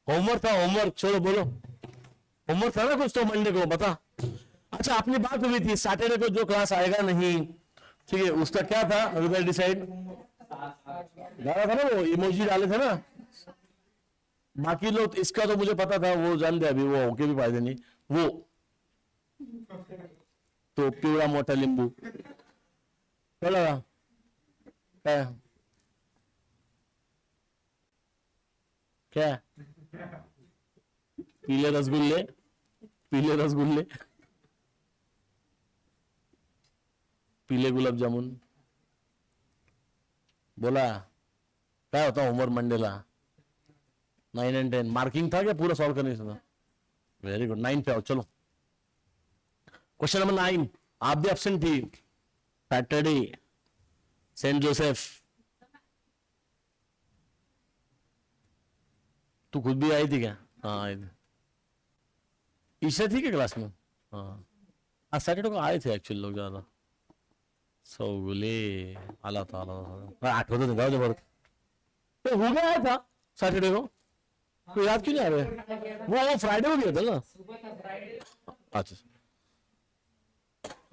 Homework था, homework छोड़ो, बोलो होमवर्क था ना कुछ तो मंडे को, बता। अच्छा, अपनी बात हुई थी सैटरडे को जो क्लास आएगा नहीं, ठीक है, उसका क्या था, विल डिसाइड डाला था ना, वो इमोजी डाले थे ना। बाकी लोग, इसका तो मुझे पता था, वो जान दे अभी, वो होके भी फायदे नहीं। वो तो पिवळा मोठा लिंबू कळलं का काय, क्या पीले रसगुल्ले, पीले रसगुल्ले, पीले गुलाब जामुन, बोला क्या होता होमवर्क मंडेला? 9 and 10 मार्किंग था क्या, पूरा सॉल्व करने था? वेरी गुड, 9 पे आओ, चलो। क्वेश्चन नंबर 9, आप भी एब्सेंट थी सैटरडे, सेंट जोसेफ। तू खुद भी आई थी क्या? हाँ आई थी। ईशा थी क्या क्लास में? हाँ, आज सैटरडे को आए थे एक्चुअली लोग ज्यादा। सौगुले आला था, आठवत नहीं, जाओ बरं। तो हो गया था सैटरडे को, तो याद क्यों नहीं आ रहे? वो फ्राइडे को भी था ना। अच्छा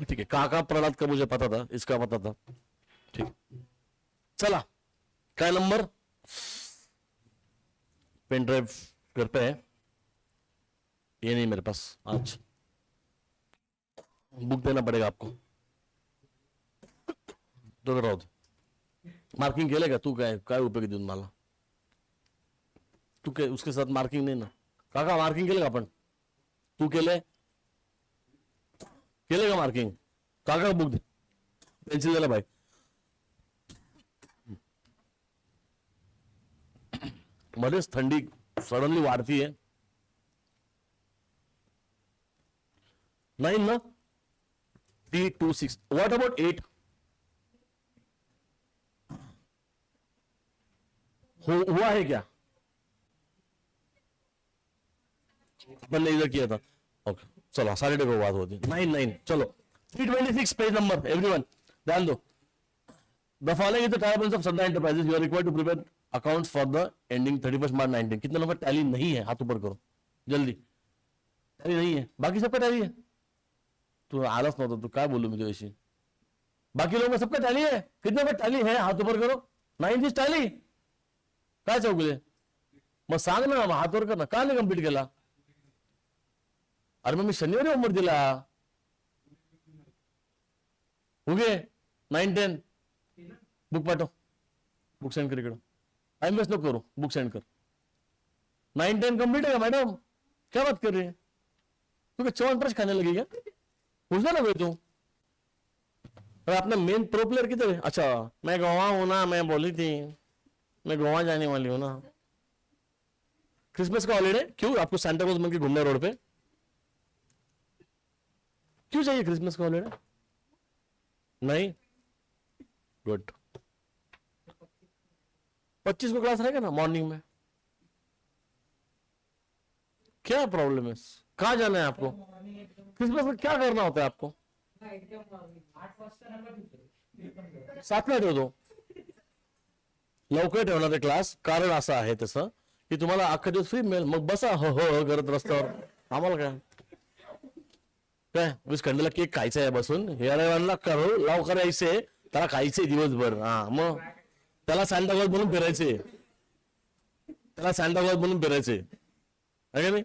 ठीक है, काका प्रहलाद का मुझे पता था, इसका पता था, ठीक। चला, क्या नंबर, पेन ड्राइव घर पे है, ये नहीं मेरे पास, आज बुक देना पड़ेगा आपको, तो राहू दे. मार्किंग केलं का तू? काय उपयोग देऊन मला? तू काय उसके साथ मार्किंग नाही ना? काका मार्किंग केलं का आपण? तू केलंय? केलं का मार्किंग? काका बुक दे, पेन्सिल द्यायला भाई. मध्येच थंडी सडनली वाढतीये. 9 ना, 3 2 6. What about 8? हुआ है क्या? अपन ने इधर किया था. ओके चलो, सैटरडे को बात होती है. 9 चलो. 326 पेज नंबर, एवरीवन ध्यान दो. The following is the types of Sadhana Enterprises. You are required to prepare accounts for the ending 31st March 19. कितने लोगों का टैली नहीं है? हाथ ऊपर करो जल्दी. टैली नहीं है, बाकी सबका टैली है. तू आलस नव्हता, तू काय बोलू मी तुझ्याशी? बाकी लोगों का सबका टैली है? कितने का टैली है? हाथ ऊपर करो. 9 टॅली काय चौगले? मग सांग ना, हात वर कर ना. का नाही कम्प्लीट केला? अरे मग मी शनिवारी होमवर्क दिला. उगे 9 10 बुक पाठव, बुक सेंड कर इकडं. टाइम वेस्ट नको करू, बुक सेंड कर. 9 10 कंप्लीट है क्या मैडम? क्या बात कर रही है? तू क्या च्यवनप्राश खाने लगी क्या? पूछना ना भाई तू. अरे अपना मेन प्रो प्लेयर किधर है? अच्छा, मैं गोवा हूं ना, मैं बोली थी मैं गोवा जाने वाली हूं ना. क्रिसमस का हॉलीडे क्यों? आपको सांता क्लॉज बन के घूमना रोड पे? क्यों चाहिए क्रिसमस का हॉलीडे? नहीं, गुड. 25 को क्लास रहेगा ना मॉर्निंग में. क्या प्रॉब्लम है? कहाँ जाना है आपको? क्रिसमस में क्या करना होता है आपको? 7 ठेव दो. लवकर ठेवणार आहे क्लास, कारण असं आहे तसं की तुम्हाला अख्खा दिवस फ्री मिळेल. मग बसा हो हो करत रस्त्यावर. आम्हाला काय काय 20 खंडीला केक खायचा आहे बसून. हे अरेवांना करू लवकर यायचे, त्याला खायचे दिवसभर. हा मग त्याला सांता क्लॉज म्हणून फिरायचे, त्याला सांता क्लॉज म्हणून फिरायचे आहे का नाही?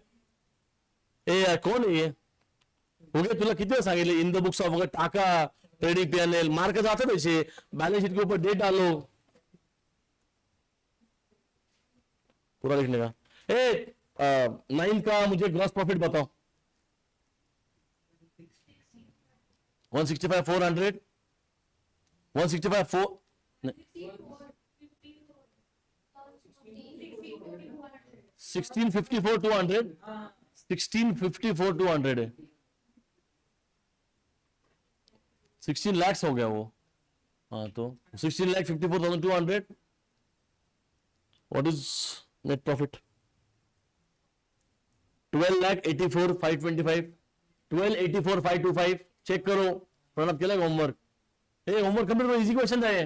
ए कोण आहे? ओके, तुला किती वेळ सांगितले इन द बुक्स ऑफ टाका, ट्रेडिंग पीएनएल मार्क जाते पैसे, बैलेंस शीट के ऊपर डेट डालो, पूरा लिखने का. ए 9 का मुझे ग्रॉस प्रॉफिट बताओ. 165 400 165 4 1654 200 1654 200 है. 16 lakhs हो गया वो. हाँ तो 16,54,200. What is net profit? 12,84,525 12,84,525. Check करो. प्रणव केला होमवर्क? होमवर्क कंप्लीट करो, इजी क्वेश्चन है,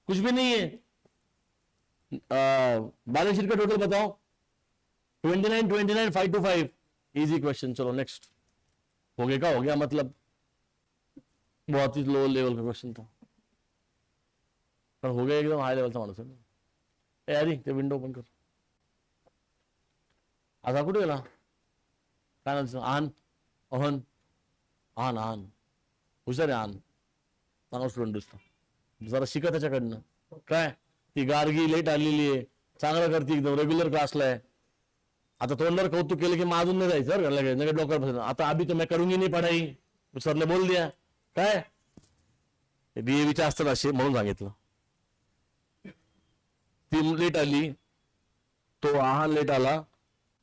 कुछ भी नहीं है. बैलेंस शीट का टोटल बताओ. 29 29 5 to 5 इजी क्वेश्चन. चलो नेक्स्ट. हो गया का हो गया, मतलब बहुत ही लो लेवल का क्वेश्चन था, पर हो गया एकदम हाई लेवलचा माणूस आहे. ए आधी ते विंडो ओपन कर. आता कुठे गेला, काय नाव आन अहन आन आन हुशार आहे आन, चांगला स्टुडंट दिसतो. जरा शिका त्याच्याकडनं. काय ती गार्गी लेट आलेली आहे, चांगलं करते एकदम, रेग्युलर क्लासला आहे. आता तोंडावर कौतुक केलं की माझून नाही जायचं लगेच लगेच डोक्यावर बसायचं. आता अभी तो मैं करूंगी नहीं पढ़ाई, सरने बोल दिया. काय डीएवीच्या असतात असे म्हणून सांगितलं. ती लेट आली, तो आहान लेट आला,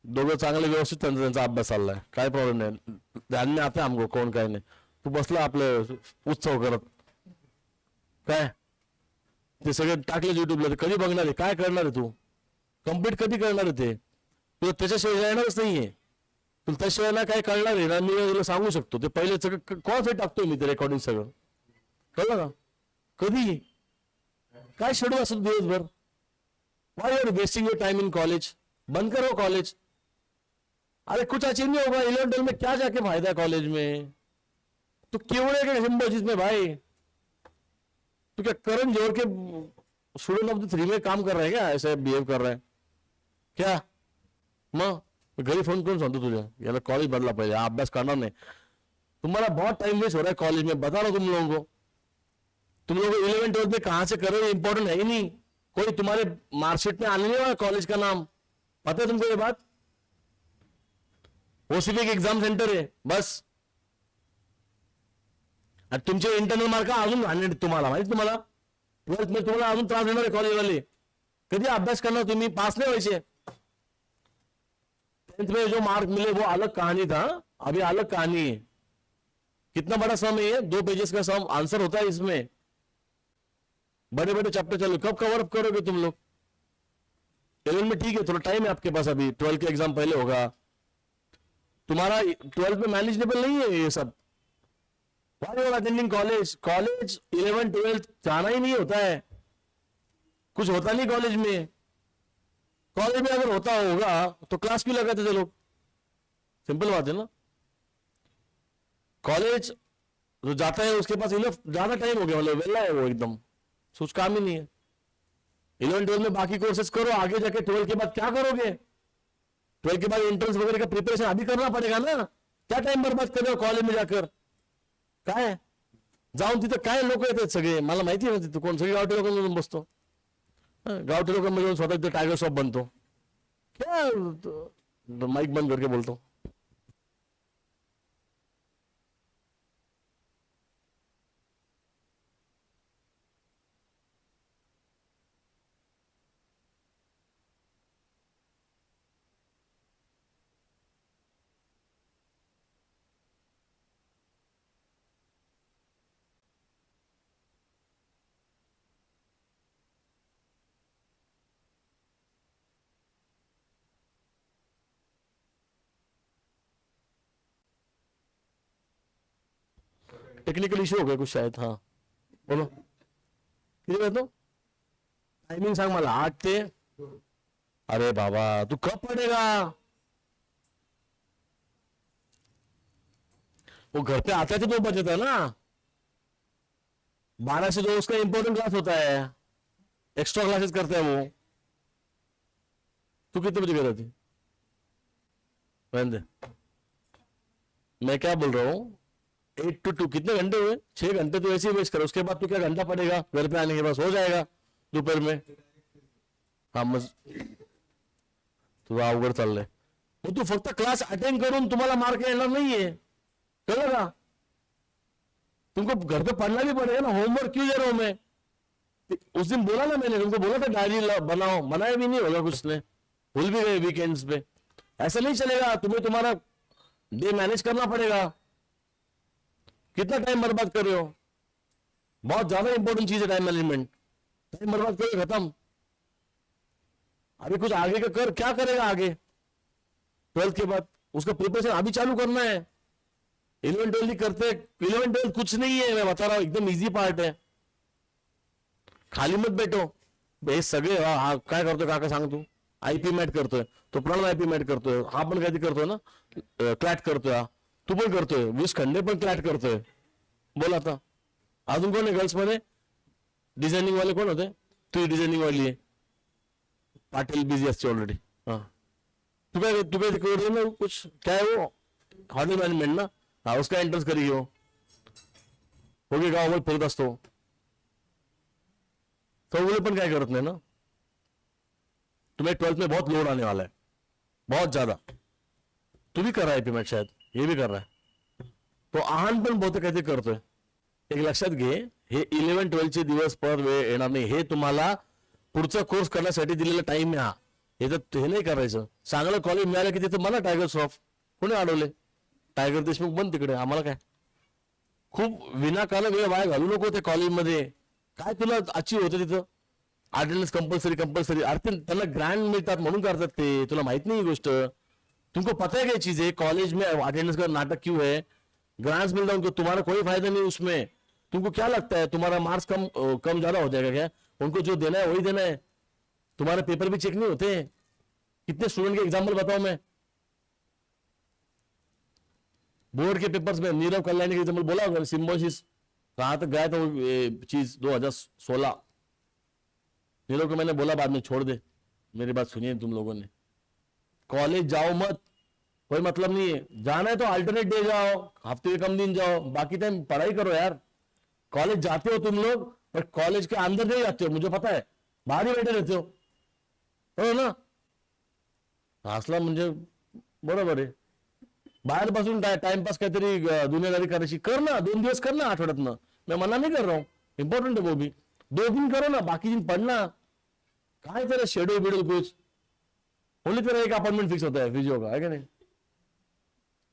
दोघं चांगले व्यवस्थित त्यांचा अभ्यास चाललाय, काय प्रॉब्लेम नाही. धान्य आता आमको कोण काय नाही. तू बसला आपलं उत्सव करत. काय ते सगळे टाकले युट्यूबला, कधी बघणार आहे, काय करणार आहे तू, कम्प्लीट कधी करणार आहे ते, तुला त्याच्याशिवाय येणारच नाहीये. तुला त्याशिवाय ना काय कळणार आहे ना, मी तुला सांगू शकतो. ते पहिले सगळं कोणासाठी टाकतोय मी ते रेकॉर्डिंग सगळं, कळलं का. कधी काय शेड्यूल असतो दिवसभर. Why are wasting your time in college, बंद करो कॉलेज. अरे कुछ अचीव नहीं होगा 11-12 में, क्या जाके फायदा है कॉलेज में. तो केवड़े के सिंबोजिस में भाई, तो क्या करण जोहर के स्टूडेंट ऑफ द 3 में काम कर रहे हैं क्या, ऐसे बिहेव कर रहे हैं क्या. मग घरी फोन करून सांगतो तुझ्या याला कॉलेज बदला पाहिजे, अभ्यास करणार नाही. तुम्हाला बहुत टाइम वेस्ट हो रहा है कॉलेज में, बता रहा हूं तुम लोगों को. तुम लोग 11-12 में कहां से कर रहे हो, इंपॉर्टेंट है ही नहीं. कोई तुम्हारे मार्कशीट में आने नहीं वाला कॉलेज का नाम, पता है तुमको ये बात. वो सिर्फ एक एग्जाम सेंटर है बस. तुमचे इंटरनल मार्क अजून आणले तुम्हाला माहिती, तुम्हाला 12th में तुम्हाला अजून त्रास देणार आहे कॉलेज वाले. कधी अभ्यास करणार तुम्ही, पास नहीं व्हायचे. 10th में जो मार्क मिले वो अलग कहानी था, अभी अलग कहानी है. कितना बड़ा सम है, 2 पेजेस का सम, आंसर होता है इसमें. बड़े बड़े चैप्टर चलो, कब कवर अप करोगे तुम लोग. 11 में ठीक है, थोड़ा टाइम है आपके पास, अभी 12 के एग्जाम पहले होगा. तुम्हारा 12 में मैनेजेबल नहीं है ये सब. Why you are attending college? College 11-12 जाना ही नहीं होता है, कुछ होता नहीं कॉलेज में. कॉलेज में अगर होता होगा तो क्लास क्यों लगाते थे लोग. सिंपल बात है ना. कॉलेज जो जाता है उसके पास इनफ ज्यादा टाइम हो गया, मतलब वेला है वो एकदम, कुछ काम ही नहीं है. 11-12 में बाकी कोर्सेस करो, आगे जाके 12 के बाद क्या करोगे. 12 के बाद एंट्रेंस वगैरह का प्रिपरेशन अभी करना पड़ेगा ना. क्या टाइम बर्बाद कर रहे हो कॉलेज में जाकर. काय जाऊन तिथं काय लोक येतात सगळे, मला माहिती आहे ना तिथं कोण, सगळे गावठी लोकांमधून बसतो. गावठी लोकांमध्ये स्वतः तिथं टायगर शॉप बनतो. क्या माइक बंद करके बोलतो. टेक्निकल इश्यू हो गया कुछ शायद. हाँ बोलो किती वेळ तो, टायमिंग सांग मला. 8 ते, अरे बाबा तू कब पढ़ेगा. वो घर पे आते थे 2 बजे था ना, 12 से 2 उसका इंपॉर्टेंट क्लास होता है, एक्स्ट्रा क्लासेस करते हैं वो. तू कितने बजे गई थी. रहने दे, मैं क्या बोल रहा हूँ, 8 to 2 कितने घंटे हुए, 6 घंटे तो ऐसे ही वेस्ट करो. उसके बाद तू क्या घंटा पड़ेगा घर पे आने के बाद, हो जाएगा दोपहर में. हाँ मज तुझं अवघड चाललंय. मग तू फक्त क्लास अटेंड करून तुम्हाला मार्क येणार नाहीये, कळलं का. तुमको घर पे पढ़ना भी पड़ेगा ना. होमवर्क क्यों दे रहा हूं मैं. उस दिन बोला ना मैंने तुमको, बोला था डायरी बनाओ, बनाया भी नहीं होगा कुछ ने, भूल भी गए वीकेंड्स पे. ऐसा नहीं चलेगा, तुम्हें तुम्हारा डे मैनेज करना पड़ेगा. कितना टाइम बर्बाद कर रहे हो, बहुत ज्यादा इंपॉर्टेंट चीज है टाइम मैनेजमेंट. टाइम बर्बाद करो, खत्म. अभी कुछ आगे का कर, क्या करेगा आगे 12th के बाद, उसका प्रिपरेशन अभी चालू करना है. 11-12 करते, 11-12 कुछ नहीं है, मैं बता रहा हूं एकदम इजी पार्ट है. खाली मत बैठो. हे सगळे काय करतो काका सांग तू, आयपी मॅट करतोय, तो प्रणव आयपी मॅट करतोय, हा पण काहीतरी करतोय ना, क्लॅट करतोय, हा तू पण करतोय, वीस खंडे पण क्लॅट करतोय. बोल आता अजून कोण आहे गर्ल्स मध्ये? डिझायनिंग वाले कोण होते? तू डिझायनिंग वाली आहे. पाटिल बिझी असते ऑलरेडी. हाँ तू क्या कर रही है कुछ, क्या है वो हॉटेल मैनेजमेंट ना, हाँ उसका एंट्रेंस करी हो होगी गावामध्ये फिरत असतो. चौगुले पण काय करत नाही ना. तुम्हें 12th में बहुत लोड आने वाला है, बहुत ज्यादा. तू भी कर रहा है पेमेंट, शायद ये भी कर रहा है. तो आहान पण बहुत काहीतरी करतोय. एक लक्षात घे, हे 11-12 चे दिवस पर वेळ येणार नाही. हे तुम्हाला पुढचा कोर्स करण्यासाठी दिलेला टाइम आहे. हा हे तर हे नाही करायचं. चांगलं कॉलेज मिळालं की तिथं मला टायगर श्रॉफ कोणी अडवले, टायगर देशमुख बन तिकडे, आम्हाला काय. खूप विनाकारण वेळ वाया घालू नको ते कॉलेजमध्ये. काय तुला अचीव होतं तिथं? Attendance compulsory. अरे त्यांना ग्रँड मिळतात म्हणून करतात ते, तुला माहित नाही ही गोष्ट. तुमको पता है क्या चीज है, कॉलेज में अटेंडेंस का नाटक क्यों है? ग्रांट्स मिल रहा है उनको, तुम्हारा कोई फायदा नहीं उसमें. तुमको क्या लगता है तुम्हारा मार्क्स कम ज्यादा हो जाएगा क्या? उनको जो देना है वही देना है. तुम्हारे पेपर भी चेक नहीं होते. कितने स्टूडेंट के एग्जाम्पल बताओ मैं. बोर्ड के पेपर्स में नीरव कल्याणी के एग्जाम्पल बोला होगा, सिम्बोसिस कहां तक गया था वो चीज 2016. नीरव को मैंने बोला बाद में छोड़ दे, मेरी बात सुनिए तुम लोगों ने. कॉलेज जाओ मत, कोई मतलब नहीं है. जाना है तो अल्टरनेट डे जाओ, हफ्ते में कम दिन जाओ, बाकी टाइम पढ़ाई करो यार. कॉलेज जाते हो तुम लोग, पर कॉलेज के अंदर नहीं जाते हो, मुझे पता है, बाहर ही बैठे रहते हो ना. हसला म्हणजे बरोबर आहे. बाहेर बसून टाइमपास काहीतरी दुनियादारी करायची कर ना, 2 दिवस कर ना आठवड्यातनं. मैं मना नहीं कर रहा हूं, इंपॉर्टेंट है वो भी. 2 दिन करो ना, बाकी दिन पढ़ना. काय तेरा शेड्यूल बिड्यूल कुछ, ओनली तेरा एक अपॉइंटमेंट फिक्स होता है फिजियो का, है क्या नहीं?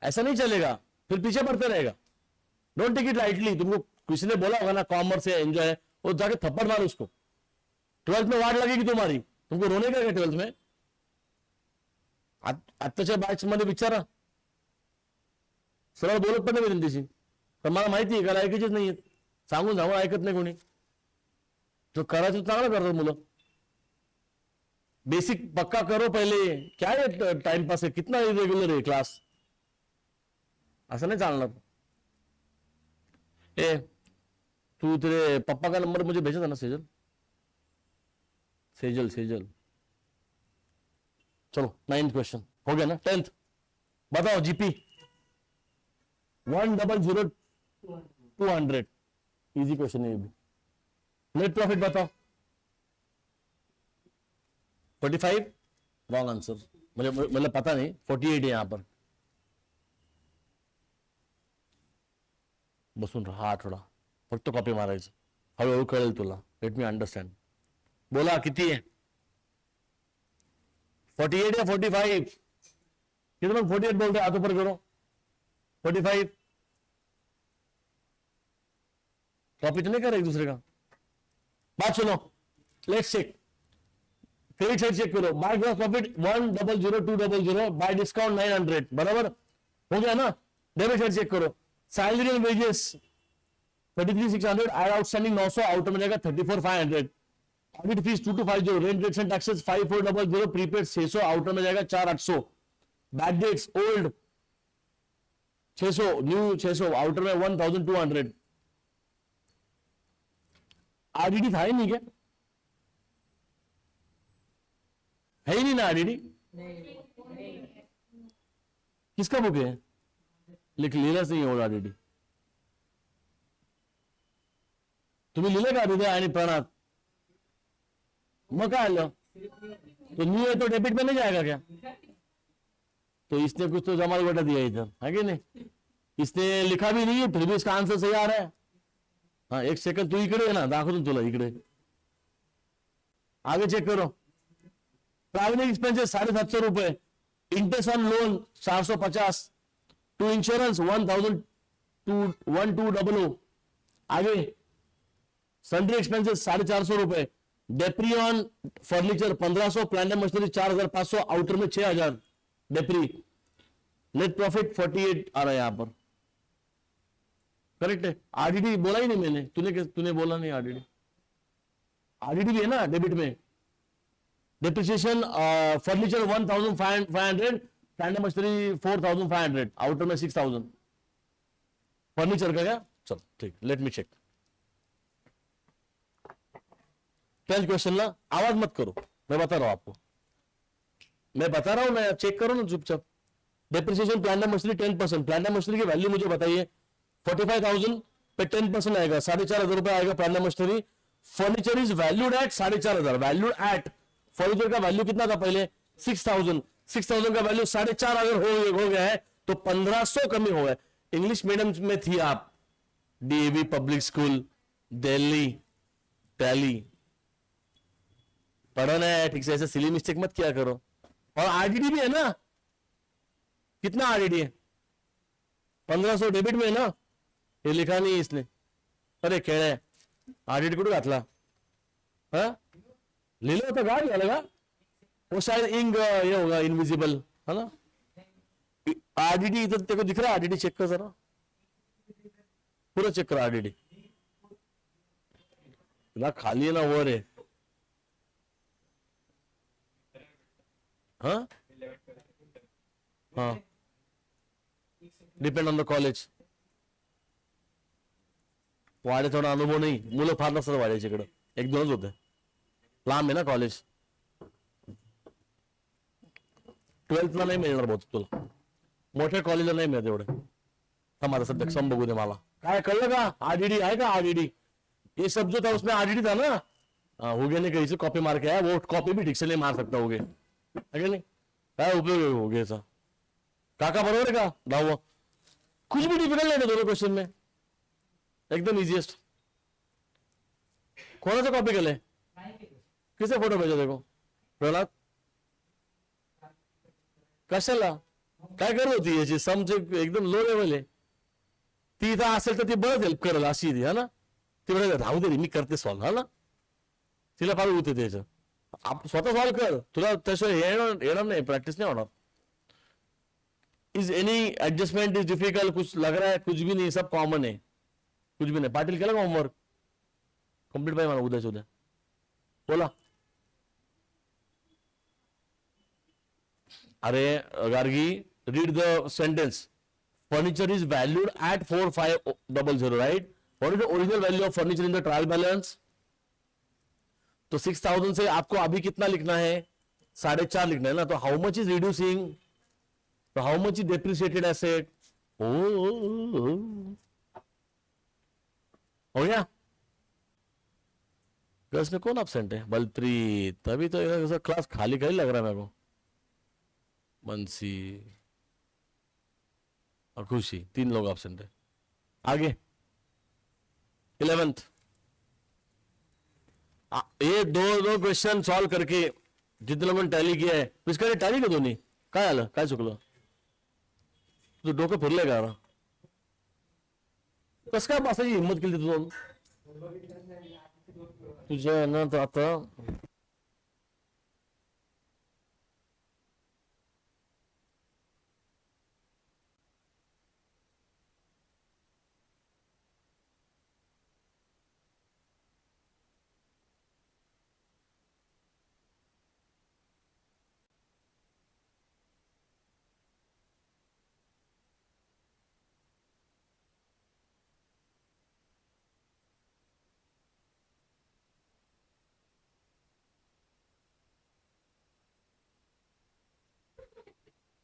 ऐसा नहीं चलेगा, फिर पीछे पड़ते रहेगा. Don't take it lightly. तुमको किसी ने बोला होगा ना कॉमर्स है एंजॉय है, वो जाके थप्पड़ मार उसको. 12th में वाट लगेगी तुम्हारी, तुमको रोने का क्या 12th में? आत्ताच्या बॅच मध्ये विचारा, सरळ बोलत पण नाही त्यांच्याशी. पण मला माहिती आहे का ऐकायचीच नाहीये, सांगून ऐकत नाही कोणी. जो करायचं चांगलं करतात मुलं. बेसिक पक्का करो पहले. क्या है टाइम पास है, कितना इरेग्युलर है क्लास, असं नाही चालणार. ए तू तेरे पप्पा का नंबर मुझे भेजा था ना, सेजल. चलो 9th क्वेश्चन हो गया ना. 10th बताओ. जीपी 100,200. इजी क्वेश्चन है ये भी. नेट प्रॉफिट बताओ. 45. Wrong answer. मुझे मतलब पता नहीं, 48 है यहां पर. बसून राहा आठवडा, फक्त कॉपी मारायचं. हळूहळू कळेल तुला. Let me understand. बोला किती आहे? 48 या 45? किती लोग 48 बोलते हैं, हाथ ऊपर करो. 45 कॉपी तो नहीं कर रहे एक दूसरे का. बात सुनो, let's check. Credit side check करो. By gross profit 100,200. By discount 900. बराबर हो गया ना. डेबिट साइड चेक करो. Salary and wages 33,600. Add outstanding 900, outer में जाएगा 34,500. Audit fees 2250. Rent rates and taxes 5400. Prepaid 600, outer में जाएगा 4800. Bad debts old 600, new 600, outer में 1200. आरडीडी था ही नहीं क्या? है ही नहीं ना आरडीडी. किसका बुक है? लिहिलंच नाही एवढं आरडीडी. तुम्ही लिहिलं का हृदय आणि प्राणात? मग काय आलं? तो न्यू है तो डेबिट में नहीं जाएगा क्या? तो इसने कुछ तो जमा घोटा दिया इधर, है कि नहीं? इसने लिखा भी नहीं है, फिर भी इसका आंसर सही आ रहा है. हाँ एक सेकंड, तू इकडे है ना, दाखवतो तुला इकडे. आगे चेक करो. ट्रैवलिंग एक्सपेंसेस 750 रुपए. Interest on loan 450. To insurance 1200. आगे सन्ड्री एक्सपेंसेस 450 रुपए. Depre on furniture 1500. Plant and machinery 4500, outer में 6000 डेप्री. नेट प्रॉफिट 48 आ रहा है यहां पर. करेक्ट है. आरडीडी बोला ही नहीं मैंने. तूने बोला नहीं आरडीडी. आरडीडी भी है ना डेबिट में. Depreciation furniture 1500, plant machinery 4500, outer में 6000 फर्नीचर का क्या? चलो ठीक, let me check. 10th question ना, आवाज मत करो, मैं बता रहा हूं आपको, मैं बता रहा हूं ना, चेक करो ना चुपचाप। Depreciation plant machinery 10%, plant machinery की वैल्यू मुझे बताइए। 45,000 पे 10% आएगा, 4,500 रुपए आएगा plant machinery. Furniture is valued at 4,500, valued at, furniture का वैल्यू कितना था पहले? 6,000, 6,000 का वैल्यू 4,500 अगर हो गया है तो 1,500 कमी हो गया। इंग्लिश मीडियम में थी आप, DAV public school Delhi, tally पढ़ो ना ठीक से, ऐसे सिली मिस्टेक मत किया करो। और आरडीडी भी है ना, कितना आरडीडी है? 1,500 डेबिट में है ना, ये लिखा नहीं है इसने। अरे खेळ आरडीडी कुठे घातला? हाँ लिहिलं होतं का? लिहिलं का? वो शायद इंग ये होगा इनविजिबल, है ना? आरडीडी इधर तेरे को दिख रहा है? आरडीडी चेक कर जरा, पूरा चेक कर आरडीडी। खाली है ना वर है? हाँ हाँ, डिपेंड ऑन द कॉलेज। वाडे थोडा अनुभव नाही, मुलं फार नसतात वाड्याच्या इकडं, 1-2च होते, लांब आहे ना कॉलेज। 12th ला नाही मिळणार बहुत तुला, मोठ्या कॉलेजला नाही मिळत एवढे। हमारा सब्जेक्ट सम बघू दे मला, काय कळलं का? आरडीडी आहे का? आरडीडी ये सब जो था उसमें आरडीडी था ना। हो गया, नहीं कहीं से कॉपी मार के आया, वो कॉपी भी ठीक से नहीं मार सकता, हो गए नहीं, क्या उपयोग हो गया ऐसा? काका बरोबर है का? दावा कुछ भी डिफिकल्ट नहीं था दोनों क्वेश्चन में, एकदम इजीएस्ट। कौन सा कॉपी केले? किसे फोटो भेजा देखो? प्रहलाद कशाला काय करत होती याची? समज एकदम लो लेवल आहे ती, इथं असेल तर ती बरंच हेल्प करेल अशी ती, है ना? ती म्हणाल राहू दे मी करते सॉल्व, हा ना? तिला फार होते त्याचं, आप स्वतः सॉल्व कर, तुला त्याशिवाय येणार नाही, प्रॅक्टिस नहीं होणार। Is any adjustment is difficult? कुछ लग रहा है? कुछ भी नहीं, सब कॉमन है, कुछ भी नहीं। पाटिल केलं का होमवर्क कंप्लीट पाहिजे मला उद्याच उद्या? बोला। अरे Gargi, read the sentence. Furniture is valued at 4,500, right? What is the original value of furniture in the trial balance? तो 6,000 से आपको अभी कितना लिखना है? 4,500 लिखना है ना। तो हाउ मच इज रिड्यूसिंग, तो how much is depreciated asset? हो गया? क्लास में कौन एब्सेंट है? बलप्रीत, तभी तो क्लास खाली खाली लग रहा है मेरे को। बंसी और खुशी, 3 लोग एब्सेंट है। आगे 11th, ये दो क्वेश्चन सॉल्व करके जितने लोगों ने टॅली किया है, इसका टॅली का दोन्ही काय आलं? काय चुकलं? तू डोकं फिरलंय का? कस काय बसायची हिंमत केली तू? तुझ्या ना तर आता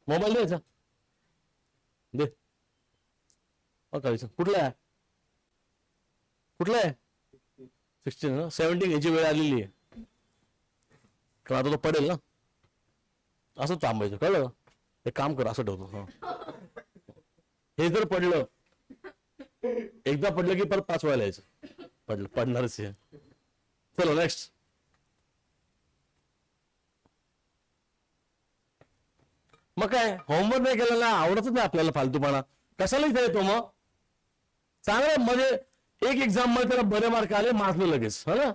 मोबाईल द्यायचा दे, करायचं कुठला आहे? कुठला आहे? 16 ना, 17 याची वेळ आलेली आहे, कारण आता तो पडेल ना, असं थांबायचं, कळलं? एक काम कर, असं ठेवतो, हे जर पडलं, एकदा पडलं की परत 5 वेळा यायचं, पडणारच आहे। चलो नेक्स्ट। मग काय होमवर्क नाही केलं ना, आवडतच नाही आपल्याला फालतूपणा, कशाला इथे येतो मग? चांगलं म्हणजे एक एक्झाम मध्ये त्याला बरे मार्क आले, माजलं लगेच, हो ना?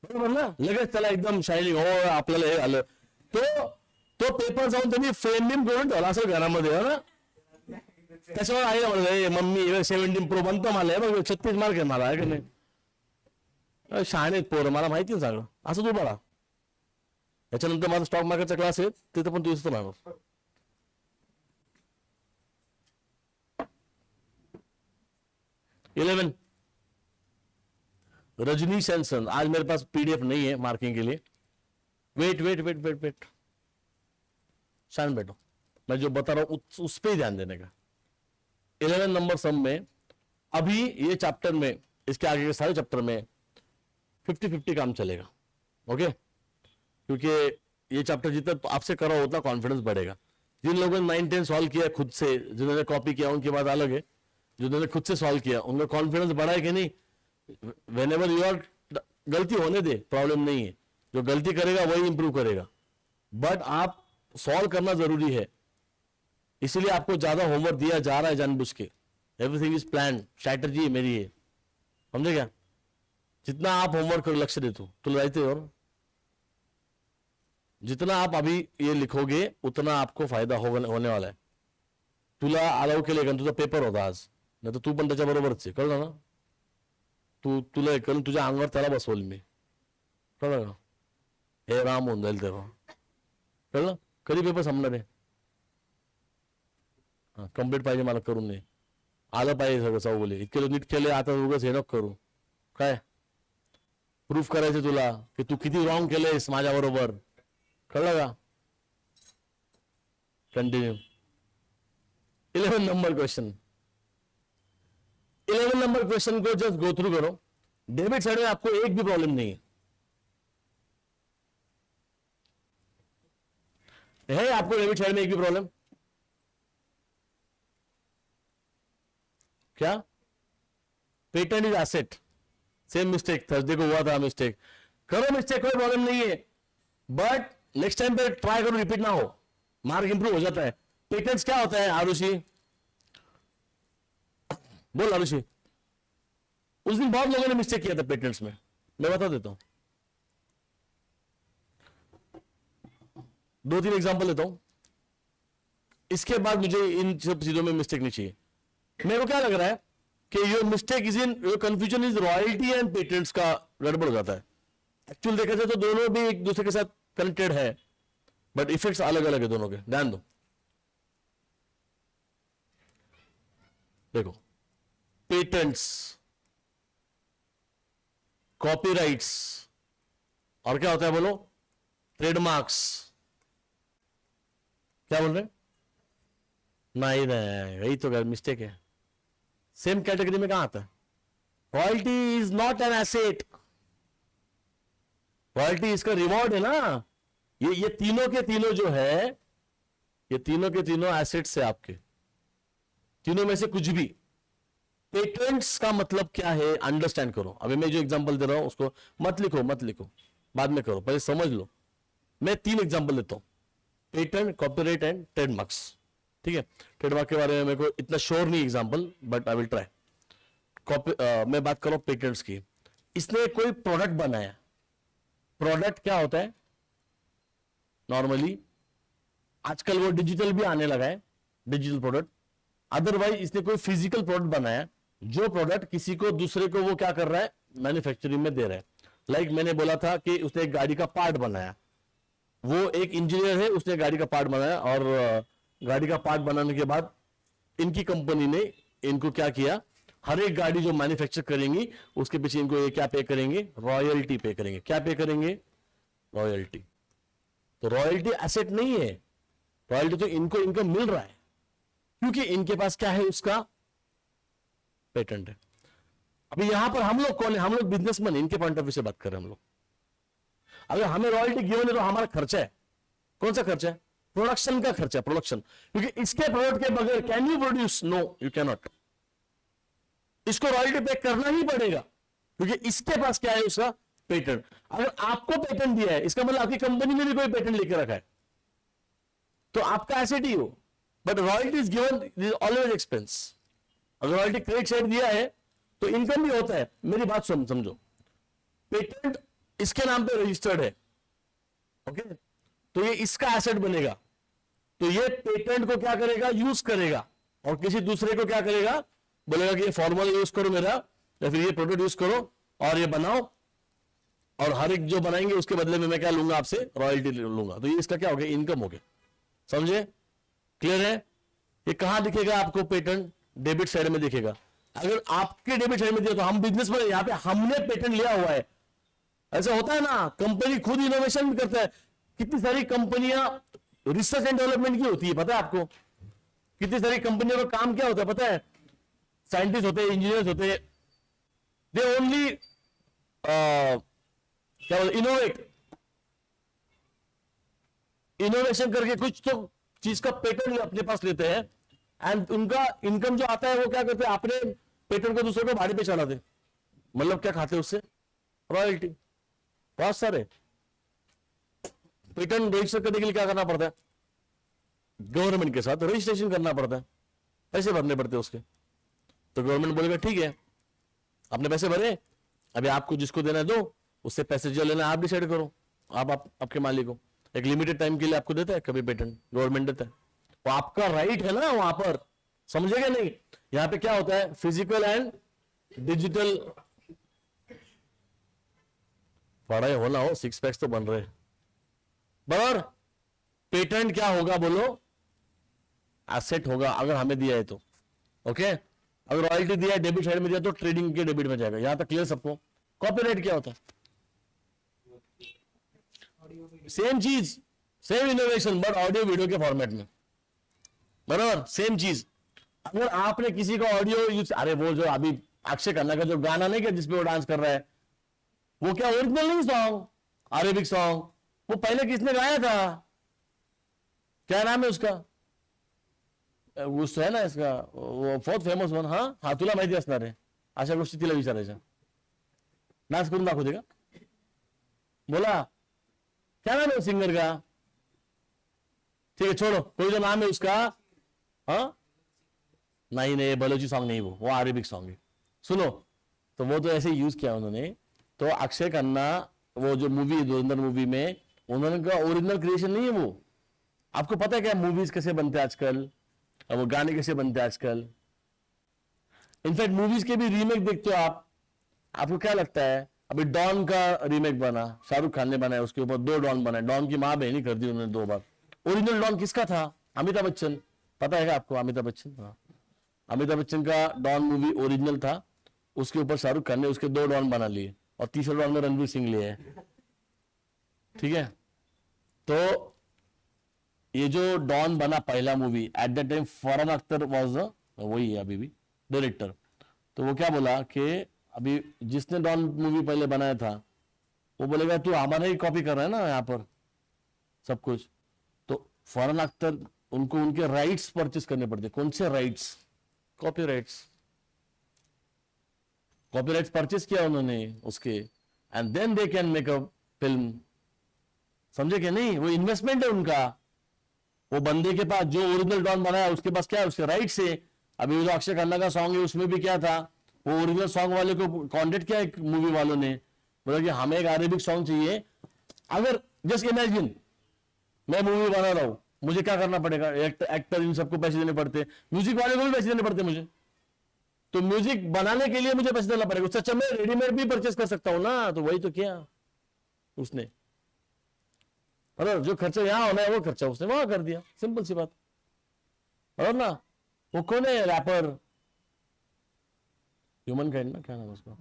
बरोबर ना? लगेच त्याला एकदम शायनिंग, हो आपल्याला हे आलं, तो पेपर जाऊन त्यांनी फ्रेम करून ठेवला असेल घरामध्ये, हो ना? त्याच्यावर आहे म्हणलं मम्मी 17 प्रो बनतो मला, बघ 36 मार्क आहे मला, आहे की नाही? शहाणे पोरं, मला माहिती ना सगळं, असं तू बघा याच्यानंतर माझा स्टॉक मार्केटचा क्लास आहे, तिथे पण तू दिसतो राहणार. इलेवन, रजनी सेंसन. आज मेरे पास पीडीएफ नहीं है मार्किंग के लिए. Wait wait wait wait wait, शांत बैठो, मैं जो बता रहा हूं उस पर ही ध्यान देने का. 11 नंबर सम में अभी ये चैप्टर में, इसके आगे के सारे चैप्टर में 50-50 काम चलेगा. ओके, क्योंकि ये चैप्टर जितना आपसे करो उतना कॉन्फिडेंस बढ़ेगा. जिन लोगों ने 9-10 सॉल्व किया खुद से, जिन्होंने कॉपी किया उनकी बात अलग है, जिन्होंने खुद से सॉल्व किया उनका कॉन्फिडेंस बढ़ा है कि नहीं. व्हेनेवर यू आर, गलती होने दे, प्रॉब्लम नहीं है, जो गलती करेगा वही इंप्रूव करेगा, बट आप सॉल्व करना जरूरी है. इसीलिए आपको ज्यादा होमवर्क दिया जा रहा है जानबूझ के. एवरीथिंग इज प्लान, स्ट्रैटेजी मेरी है, समझे क्या. जितना आप होमवर्क कर लक्ष्य देते हो तो लाइते, और जितना आप अभी ये लिखोगे उतना आपको फायदा होने वाला आहे. तुला अलाव केले का, तुझा पेपर होता आज, नाही तर तू पण त्याच्याबरोबरच आहे, कळलं ना. तुला करून तुझ्या अंगावर त्याला बसवलं मी, कळलं का. हे राम होऊन जाईल तेव्हा, कळलं. कधी पेपर संपणार आहे. कम्प्लीट पाहिजे मला, करून नाही आलं पाहिजे सगळं चौगुले. इतके नीट केले, आता उगाच हे नको करू. काय प्रूफ करायचं तुला की तू किती रॉंग केलंयस माझ्या बरोबर, कळलं का. Continue. 11 number question. 11 number question को जस्ट गो थ्रू करो. डेबिट साइड में आपको एक भी प्रॉब्लम नहीं है आपको डेबिट साइड में एक भी प्रॉब्लम क्या. Patent is asset. Same mistake Thursday को हुआ था, मिस्टेक करो, मिस्टेक कोई प्रॉब्लम नहीं है, बट नेक्स्ट टाइम पे ट्राई करो, रिपीट ना हो, मार्क इंप्रूव हो जाता है. पेटेंट्स क्या होता है आरुषि, बोल आरुषि. उस दिन बहुत लोगों ने मिस्टेक किया था पेटेंट्स में, मैं बता देता हूं. 2-3 एग्जांपल लेता हूं, इसके बाद मुझे इन सब चीजों में मिस्टेक नहीं चाहिए. मेरे को क्या लग रहा है कि your mistake is in, your confusion is royalty and patents का गड़बड़ हो जाता है. एक्चुअल देखा जाए तो दोनों भी एक दूसरे के साथ कनेक्टेड है, बट इफेक्ट्स अलग अलग है दोनों के. ध्यान दो, देखो, पेटेंट्स, कॉपीराइट्स, और क्या होता है बोलो, ट्रेडमार्क्स. क्या बोल रहे हैं. नहीं नहीं, यही तो मिस्टेक है. सेम कैटेगरी में कहां आता है. Royalty is not an asset, royalty इसका रिवॉर्ड है ना. ये तीनों के तीनों जो है, ये तीनों के तीनों एसेट्स है आपके, तीनों में से कुछ भी. पेटेंट्स का मतलब क्या है अंडरस्टैंड करो. अभी मैं जो एग्जांपल दे रहा हूं उसको मत लिखो, बाद में करो, पहले समझ लो. मैं 3 एग्जांपल लेता हूं, पेटेंट, कॉपीराइट एंड ट्रेडमार्क्स. ठीक है, ट्रेडमार्क के बारे में मेरे को इतना श्योर नहीं example, but I will try. मैं बात कर रहा हूं पेटेंट्स की. इसने कोई प्रोडक्ट बनाया. प्रोडक्ट क्या होता है नॉर्मली, आजकल वो डिजिटल भी आने लगा है, डिजिटल प्रोडक्ट. अदरवाइज इसने कोई फिजिकल प्रोडक्ट बनाया, जो प्रोडक्ट किसी को दूसरे को वो क्या कर रहा है, मैन्युफैक्चरिंग में दे रहा है. लाइक मैंने बोला था कि उसने एक गाड़ी का पार्ट बनाया, वो एक इंजीनियर है, उसने गाड़ी का पार्ट बनाया, और गाड़ी का पार्ट बनाने के बाद इनकी कंपनी ने इनको क्या किया, हर एक गाड़ी जो मैन्युफैक्चर करेंगी उसके पीछे इनको ये क्या पे करेंगे, रॉयल्टी पे करेंगे. क्या पे करेंगे, रॉयल्टी. तो रॉयल्टी एसेट नहीं है, रॉयल्टी तो इनको इनकम मिल रहा है, क्योंकि इनके पास क्या है, उसका पेटेंट है. अभी यहां पर हम लोग कौन है, हम लोग बिजनेसमैन, इनके पॉइंट ऑफ व्यू से बात कर रहे हैं हम लोग. अगर हमें रॉयल्टी गिवन है तो हमारा खर्चा है. कौन सा खर्चा है, प्रोडक्शन का खर्चा, प्रोडक्शन. क्योंकि इसके प्रोडक्ट के बगैर can you produce, no you can not. इसको रॉयल्टी पे करना ही पड़ेगा, क्योंकि इसके पास क्या है, उसका पेटेंट. अगर आपको पेटेंट दिया है, इसका मतलब आपकी कंपनी ने भी कोई पेटेंट लेके रखा है, तो आपका एसेट ही हो. But royalty is given, is always expense. अगर रॉयल्टी क्रेडिट साइड दिया है तो इनकम भी होता है. मेरी बात समझो, पेटेंट इसके नाम पे रजिस्टर्ड है, ओके, तो ये इसका एसेट बनेगा. तो ये पेटेंट को क्या करेगा, यूज करेगा, और किसी दूसरे को क्या करेगा, बोलेगा कि ये फॉर्मूला यूज करो मेरा, या फिर ये प्रोडक्ट यूज करो और ये बनाओ, और हर एक जो बनाएंगे उसके बदले में मैं क्या लूंगा आपसे, रॉयल्टी लूंगा। तो ये इसका क्या हो गया, इनकम हो गया। समझे, क्लियर है। ये कहां दिखेगा आपको, पेटेंट डेबिट साइड में दिखेगा। अगर आपके डेबिट साइड में दिया तो हम बिजनेस में, यहां पे हमने पेटेंट लिया हुआ है। ऐसा होता है ना, कंपनी खुद इनोवेशन भी करता है। कितनी सारी कंपनियां रिसर्च एंड डेवलपमेंट की होती है, पता है आपको। कितनी सारी कंपनियों का काम क्या होता है पता है, साइंटिस्ट होते हैं, इंजीनियर्स होते हैं, दे ओनली क्या बोलते, इनोवेशन करके कुछ तो चीज का पेटेंट अपने पास लेते हैं, एंड उनका इनकम जो आता है वो क्या करते हैं, अपने पेटेंट को दूसरे को भाड़े पे चढ़ाते। मतलब क्या खाते हैं उससे, रॉयल्टी। बहुत सारे पेटेंट रजिस्टर करने के लिए क्या करना पड़ता है, गवर्नमेंट के साथ रजिस्ट्रेशन करना पड़ता है, पैसे भरने पड़ते हैं उसके। तो गवर्नमेंट बोलेगा ठीक है, आपने पैसे भरे, अभी आपको जिसको देना है दो, उससे पैसे जो लेना है आप डिसाइड करो। आपके मालिक को एक लिमिटेड टाइम के लिए आपको देता है, कभी पेटेंट गवर्नमेंट देता है, वो आपका राइट है ना वहां पर। समझेगा नहीं, यहां पे क्या होता है, फिजिकल एंड डिजिटल। पढ़ाई हो ना हो, 6 पैक्स तो बन रहे बराबर। पेटेंट क्या होगा बोलो, एसेट होगा अगर हमें दिया है तो। ओके, अगर रॉयल्टी दिया है डेबिट साइड में दिया तो ट्रेडिंग के डेबिट में जाएगा। यहां तक क्लियर सबको। कॉपीराइट क्या होता है, सेम चीज, same innovation, but audio video के फॉर्मेट में, बराबर सेम चीज। अगर आपने किसी का ऑडियो यूज, अरे वो जो अभी अक्षय खन्ना का जो गाना नहीं क्या जिसपे वो डांस कर रहा है, वो क्या ओरिजिनल नहीं सॉन्ग, अरेबिक सॉन्ग, वो पहले किसने गाया था, क्या नाम है उसका, उस है ना इसका वो बहुत फेमस वन। हा तुला माहिती असणार आहे, अशा गोष्टी तिला विचारायच्या, डान्स करून दाखवते का, बोला क्या नाम है सिंगर का, ठीक है छोड़ो, कोई जो नाम है उसका। हाँ नहीं नहीं, बलोची सॉन्ग नहीं, वो अरेबिक सॉन्ग है। सुनो, तो वो तो ऐसे यूज किया उन्होंने। तो अक्षय खन्ना वो जो मूवी धुरंधर मूवी में, उन्होंने का ओरिजिनल क्रिएशन नहीं है वो। आपको पता है क्या मूवीज कैसे बनते हैं आजकल, और वो गाने कैसे बनते हैं आजकल। इनफैक्ट मूवीज के भी रीमेक देखते हो आप, आपको क्या लगता है, अभी डॉन का रीमेक बना, शाहरुख खान ने बनाया, उसके ऊपर 2 डॉन बनाए, डॉन की मां बहनी कर दी उन्होंने 2 बार। ओरिजिनल डॉन किसका था, अमिताभ बच्चन, पता है क्या आपको, अमिताभ बच्चन। हाँ, अमिताभ बच्चन का डॉन मूवी ओरिजिनल था, उसके ऊपर शाहरुख खान ने उसके 2 डॉन बना लिए, और तीसरे डॉन में रणवीर सिंह लिए है। ठीक है, तो ये जो डॉन बना पहला movie, at that time Farhan Akhtar was वही है अभी भी डायरेक्टर। तो वो क्या बोला कि अभी जिसने डॉन मूवी पहले बनाया था, वो बोलेगा तू हमारा ही कॉपी कर रहा है ना यहाँ पर सब कुछ। तो फरहान अख्तर उनको उनके राइट्स परचेस करने पड़ते। कौन से राइट्स, कॉपीराइट्स। कॉपीराइट्स परचेस किया उन्होंने उसके, and then they can make a film. समझे क्या नहीं, वो इन्वेस्टमेंट है उनका। वो बंदे के पास जो ओरिजिनल डॉन बनाया उसके पास क्या है, उसके राइट्स है। अभी जो अक्षय खन्ना का सॉन्ग है उसमें भी क्या था, वो ओरिजिनल सॉन्ग वाले को कॉन्टेक्ट किया एक मूवी वालों ने, बोला कि हमें एक अरेबिक सॉन्ग चाहिए। अगर जस्ट इमेजिन मैं मूवी बना रहा हूं, मुझे क्या करना पड़ेगा, एक्टर इन सबको पैसे देने पड़ते, म्यूजिक वाले को भी पैसे देने पड़ते मुझे। तो म्यूजिक बनाने के लिए मुझे पैसे देना पड़ेगा, उससे अच्छा मैं रेडीमेड भी परचेस कर सकता हूं ना। तो वही तो किया उसने, जो खर्चा यहां होना है वो खर्चा उसने वहां कर दिया, सिंपल सी बात। और ना, वो कौन है रैपर, ह्यूमन काइंड ना, क्या नाम है उसका,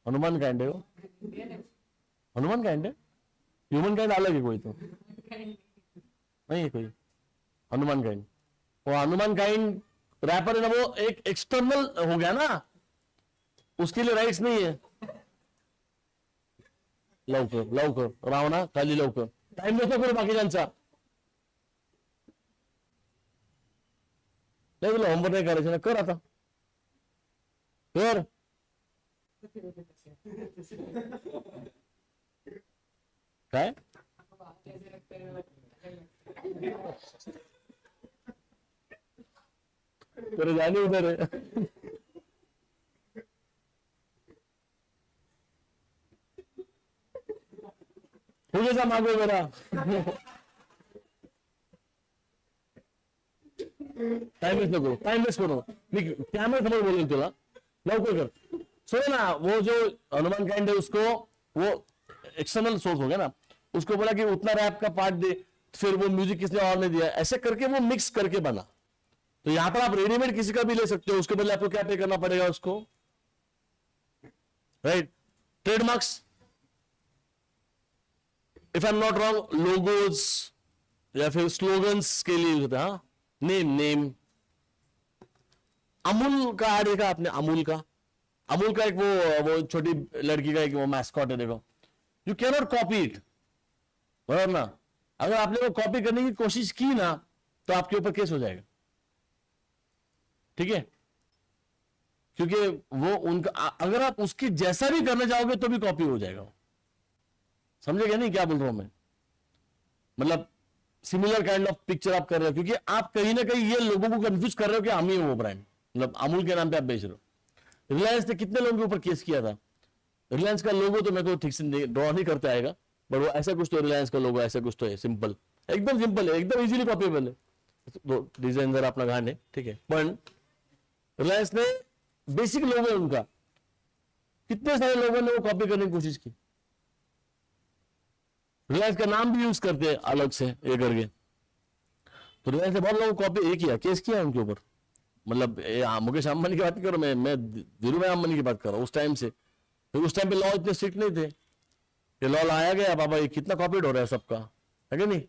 हनुमान काइंड है वो, हनुमान काइंड है, ह्यूमन काइंड अलग है कोई, तो नहीं है कोई हनुमान काइंड। वो हनुमान काइंड रैपर है ना, वो एक एक्सटर्नल हो गया ना, उसके लिए राइट्स नहीं है। लवकर लवकर राव ना, खाली लवकर, टाइम नसतो करू बाकीच्यांचा। नाही तुला होमवर्क नाही करायचं ना, कर आता कर। काय तेरे जाने उधर है। हो गया मागो मेरा, टाइम वेस्ट नको, टाइम वेस्ट करू, मी कॅमेरा समोर बोलेल तुला, लवकर कर। सुनो ना, वो जो हनुमान काइंड है उसको, वो एक्सटर्नल सोर्स हो गया ना, उसको बोला कि उतना रैप का पार्ट दे, फिर वो म्यूजिक किसने और ने दिया, ऐसे करके वो मिक्स करके बना। तो यहां पर आप रेडीमेड किसी का भी ले सकते हो, उसके बदले आपको क्या पे करना पड़ेगा उसको, right. Trademarks, if I am not wrong, logos या फिर स्लोगन्स के लिए यूज होता है। नेम, अमूल का ऐड देखा आपने, अमूल का एक वो छोटी लड़की का एक वो मैस्कॉट है, देखो। You can not copy it, बराबर ना। अगर आपने वो कॉपी करने की कोशिश की ना, तो आपके ऊपर केस हो जाएगा, ठीक है। क्योंकि वो उनका, अगर आप उसके जैसा भी करने जाओगे तो भी कॉपी हो जाएगा। समझेगा नहीं क्या बोल रहा हूं मैं, मतलब सिमिलर काइंड ऑफ पिक्चर आप कर रहे हो, क्योंकि आप कहीं ना कहीं ये लोगों को कंफ्यूज कर रहे हो कि हम ही वो ब्रांड, मतलब अमूल के नाम पे आप बेच रहे हो। रिलायंस ने कितने लोगों के ऊपर केस किया था। रिलायंस का लोगो तो मेरे को ठीक से ड्रॉ नहीं करता आएगा, बट वो ऐसा कुछ तो रिलायंस का लोगो ऐसा कुछ तो है, सिंपल, एकदम सिंपल है, एकदम इजीली कॉपीबल है। तो डिजाइन जरा अपना घान है, ठीक है, पर रिलायंस ने बेसिक लोगो है उनका, कितने सारे लोगों ने वो कॉपी करने की कोशिश की। रिलायंस का नाम भी यूज करते हैं अलग से ये करके। तो रिलायंस ने बहुत लोगों को कॉपी किया, केस किया उनके ऊपर। मतलब मुकेश अंबानी की बात करो, मैं धीरू भाई अंबानी की बात कर रहा हूँ उस टाइम से। तो उस टाइम पे लॉ इतने स्ट्रिक्ट नहीं थे, ये लॉ लाया गया, बाबा ये कितना कॉपीड हो रहा है सबका, है कि नहीं।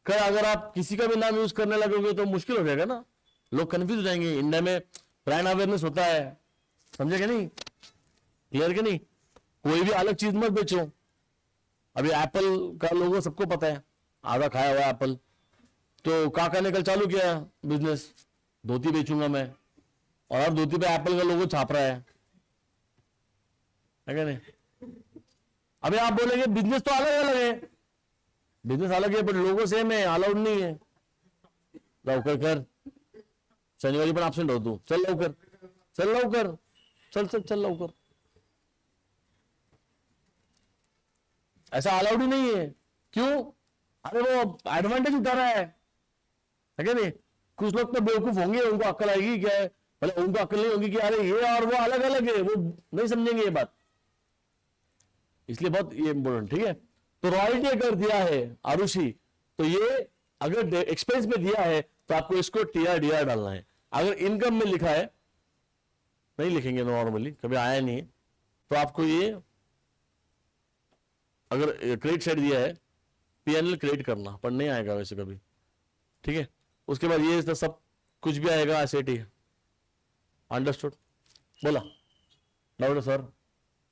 कल अगर आप किसी का भी नाम यूज करने लगोगे तो मुश्किल हो जाएगा ना, लोग कंफ्यूज हो जाएंगे। इंडिया में ब्रांड अवेयरनेस होता है, समझे नहीं, क्लियर के नहीं। कोई भी अलग चीज मत बेचो। अभी एप्पल का लोगो सबको पता है, आधा खाया हुआ एप्पल। तो काका ने कल चालू किया बिजनेस, धोती बेचूंगा मैं, और अब धोती पे एप्पल का लोगो छाप रहा है क्या नहीं। अभी आप बोलेंगे बिजनेस तो अलग अलग है, बिजनेस अलग है, बट लोगो सेम है, अलाउड नहीं है। लवकर कर, शनिवारी पण एब्सेंट हो तू, चल लवकर, चल लवकर, चल चल चल लवकर। ऐसा अलाउड ही नहीं है, क्यों? अरे वो एडवांटेज उठा रहा है क्या नहीं। कुछ लोग तो बेवकूफ होंगे, उनको अक्ल आएगी क्या है, मतलब उनको अक्ल नहीं होगी कि अरे ये और वो अलग अलग है, वो नहीं समझेंगे ये बात, इसलिए बहुत ये इंपॉर्टेंट, ठीक है। तो रॉयल्टी अगर दिया है आरुषि, तो ये अगर एक्सपेंस में दिया है तो आपको इसको टीआर डीआर डालना है। अगर इनकम में लिखा है, नहीं लिखेंगे नॉर्मली, कभी आया नहीं है, तो आपको ये अगर क्रेडिट साइड दिया है पीएनएल क्रेडिट करना, पर नहीं आएगा वैसे कभी, ठीक है। उसके बाद ये तो सब कुछ भी आएगा एसेट ही। अंडरस्टूड, बोला डाउट है सर?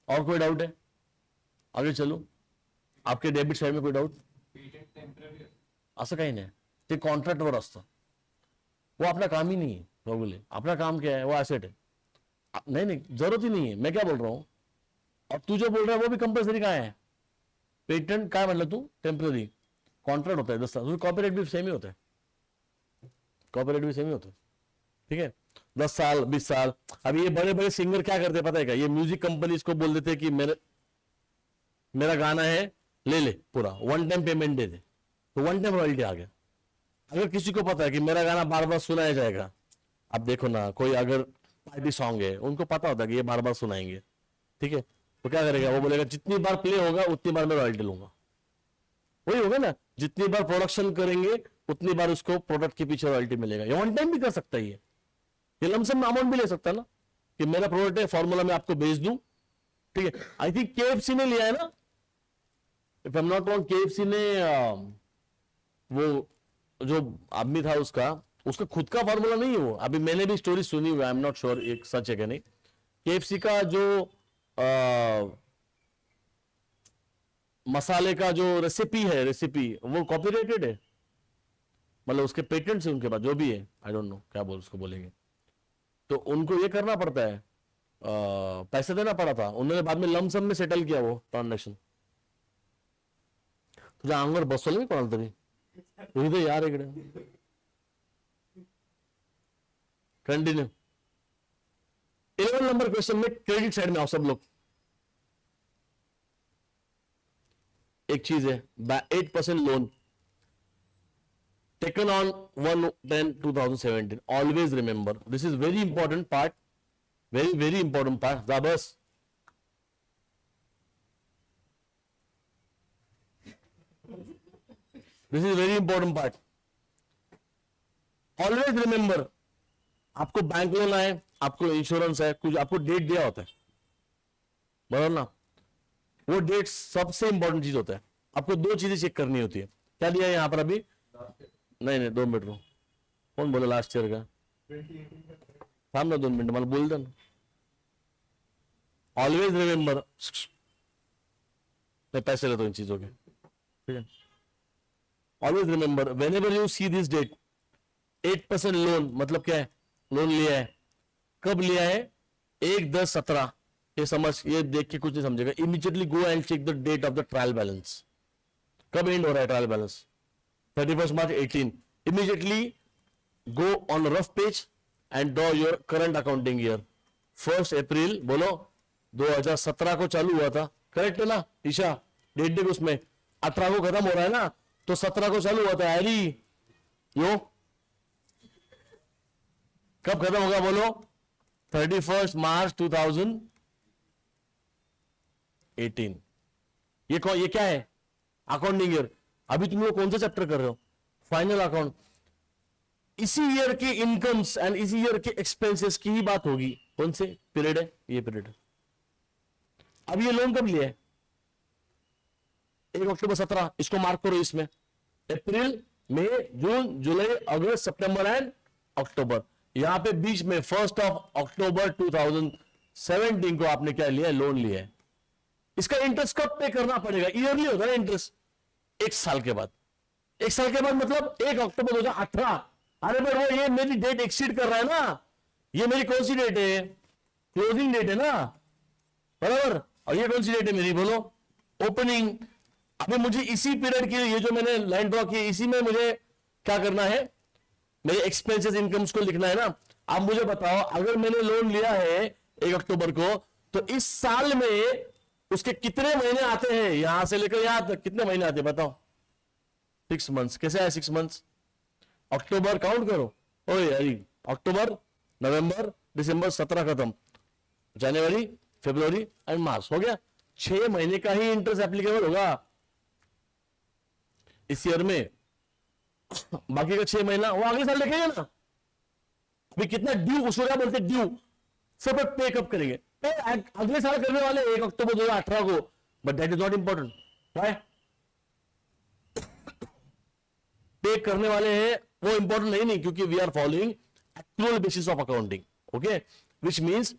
और कोई डाउट है? आगे चलो, आपके डेबिट साइड में कोई डाउट? असं काही नाही, ते कॉन्ट्रॅक्टवर असतं, वो अपना काम ही नहीं है। रोगले अपना काम क्या है, वो एसेट है। नहीं नहीं, जरूरत ही नहीं है, मैं क्या बोल रहा हूं। और तू जो बोल रहा है वो भी कंपल्सरी काय है, पेटेंट काय म्हणलं तू, टेम्पररी कॉन्ट्रैक्ट होता है 10 साल, कॉपीराइट भी सेम ही होता है, कॉपीराइट भी सेम ही होता है, ठीक है। 10 साल 20 साल। अब ये बड़े बड़े सिंगर क्या करते हैं पता है क्या, ये म्यूजिक कंपनीज को बोल देते हैं कि मेरा गाना है, ले ले पूरा, वन टाइम पेमेंट दे दे, तो वन टाइम रॉयल्टी आ गया। अगर किसी को पता है कि मेरा गाना बार बार सुनाया जाएगा, आप देखो ना, कोई अगर पार्टी सॉन्ग है, उनको पता होता है कि ये बार बार सुनाएंगे, ठीक है, तो क्या करेगा, वो बोलेगा जितनी बार प्ले होगा उतनी बार मैं रॉयल्टी लूंगा। वही होगा ना, जितनी बार प्रोडक्शन करेंगे उतनी बार उसको प्रोडक्ट के पीछे रॉयल्टी मिलेगा। ये वन टाइम भी कर सकता है, ये लमसम अमाउंट भी ले सकता है ना, कि मेरा प्रोडक्ट है, फॉर्मूला में आपको भेज दूं, ठीक है। आई थिंक केएफसी ने लिया है ना, if I am not wrong, KFC ने वो जो आदमी था उसका खुद का फॉर्मूला नहीं है वो, अभी मैंने भी स्टोरी सुनी हुई, आई एम नॉट श्योर एक सच है कि नहीं। केएफसी का जो मसाले का जो रेसिपी वो कॉपीराइटेड है, मतलब उसके पेटेंट है उनके पास, जो भी है, आई डोंट नो क्या उसको बोलेंगे। तो उनको ये करना पड़ता है, पैसे देना पड़ा था, उन्होंने बाद में लमसम में सेटल किया वो ट्रांजेक्शन। तुझ्या अंगावर बसवलं नाही कोणाला तरी, इथे यार इकडे कंटिन्यू। 11 नंबर क्वेश्चन में क्रेडिट साइड में आओ सब लोग। एक चीज है, 8% loan taken on 1/10/2017. Always remember, this is very important part. Very very important part था बस. This is very important part. Always remember, आपको बैंक लोन है, आपको इंश्योरेंस है, कुछ आपको डेट दिया होता है, बराबर ना. वो डेट सबसे इंपॉर्टेंट चीज होता है. आपको दो चीजें चेक करनी होती है. क्या दिया है यहां पर अभी? नहीं 2 मिनट रुको. कौन बोला लास्ट ईयर का? सामने 2 मिनट मतलब बोल देना. ऑलवेज रिमेंबर, मैं पैसे लेता हूं इन चीजों के, ठीक है. Always remember whenever you see this date, 8% loan मतलब क्या है? लोन लिया है. कब लिया है? 1/10/17. ये समझ, ये देख के कुछ नहीं समझेगा. Immediately go and check the date of the trial balance. कब एंड हो रहा है trial balance? 31 March 18. Immediately go on rough page and draw your current accounting year. 1 April बोलो 2017 को चालू हुआ था, करेक्ट है ना ईशा? डेट देख उसमें 18 को खत्म हो रहा है ना, तो 17 को चालू हुआ था. हैरी यो कब खत्म होगा बोलो? 31 मार्च 2018. ये क्या है? Accounting year. अभी तुम लोग कौन सा चैप्टर कर रहे हो? Final account. इसी ईयर के इनकम्स एंड इसी ईयर के एक्सपेंसेस की ही बात होगी. कौन से पीरियड है? ये पीरियड. अब ये लोन कब लिया है? 1 अक्टूबर 17. इसको मार्क करो इसमें. अप्रैल, मई, जून, जुलाई, अगस्त, सितंबर एंड अक्टूबर. यहां पे बीच में 1 अक्टूबर 2017 को आपने क्या लिया है? लोन लिया है. इसका इंटरेस्ट कब पे करना पड़ेगा? ईयरली होता है ना इंटरेस्ट. 1 साल के बाद. 1 साल के बाद मतलब 1 अक्टूबर 2018. अरे भाई वो ये मेरी डेट एक्सीड कर रहा है ना. ये मेरी कौन सी डेट है? क्लोजिंग डेट है ना, बराबर. और ये कौन सी डेट है मेरी बोलो? ओपनिंग. अभी मुझे इसी पीरियड की, ये जो मैंने लाइन ड्रॉ की, इसी में मुझे क्या करना है? मेरे एक्सपेंसेस इनकम्स को लिखना है ना. आप मुझे बताओ, अगर मैंने लोन लिया है 1 अक्टूबर को, तो इस साल में उसके कितने महीने आते हैं? यहां से लेकर यहां तक कितने महीने आते हैं बताओ? 6 मंथ्स. कैसे आए 6 मंथ्स? अक्टूबर काउंट करो. ओ यारी, अक्टूबर, नवंबर, दिसंबर, 17 खत्म. जनवरी, फरवरी एंड मार्च हो गया. 6 महीने का ही इंटरेस्ट एप्लीकेबल होगा इस ईयर में. बाकी का 6 महीना वो अगले साल देखेंगे ना. अभी कितना ड्यू, उसको क्या बोलते हैं? ड्यू. सब पे कब करेंगे? अगले साल करने वाले 1 अक्टूबर 2018 को. But that is not important. Why? Pay करने वाले हैं वो इंपॉर्टेंट नहीं, क्योंकि we are following actual basis of accounting. Okay, which means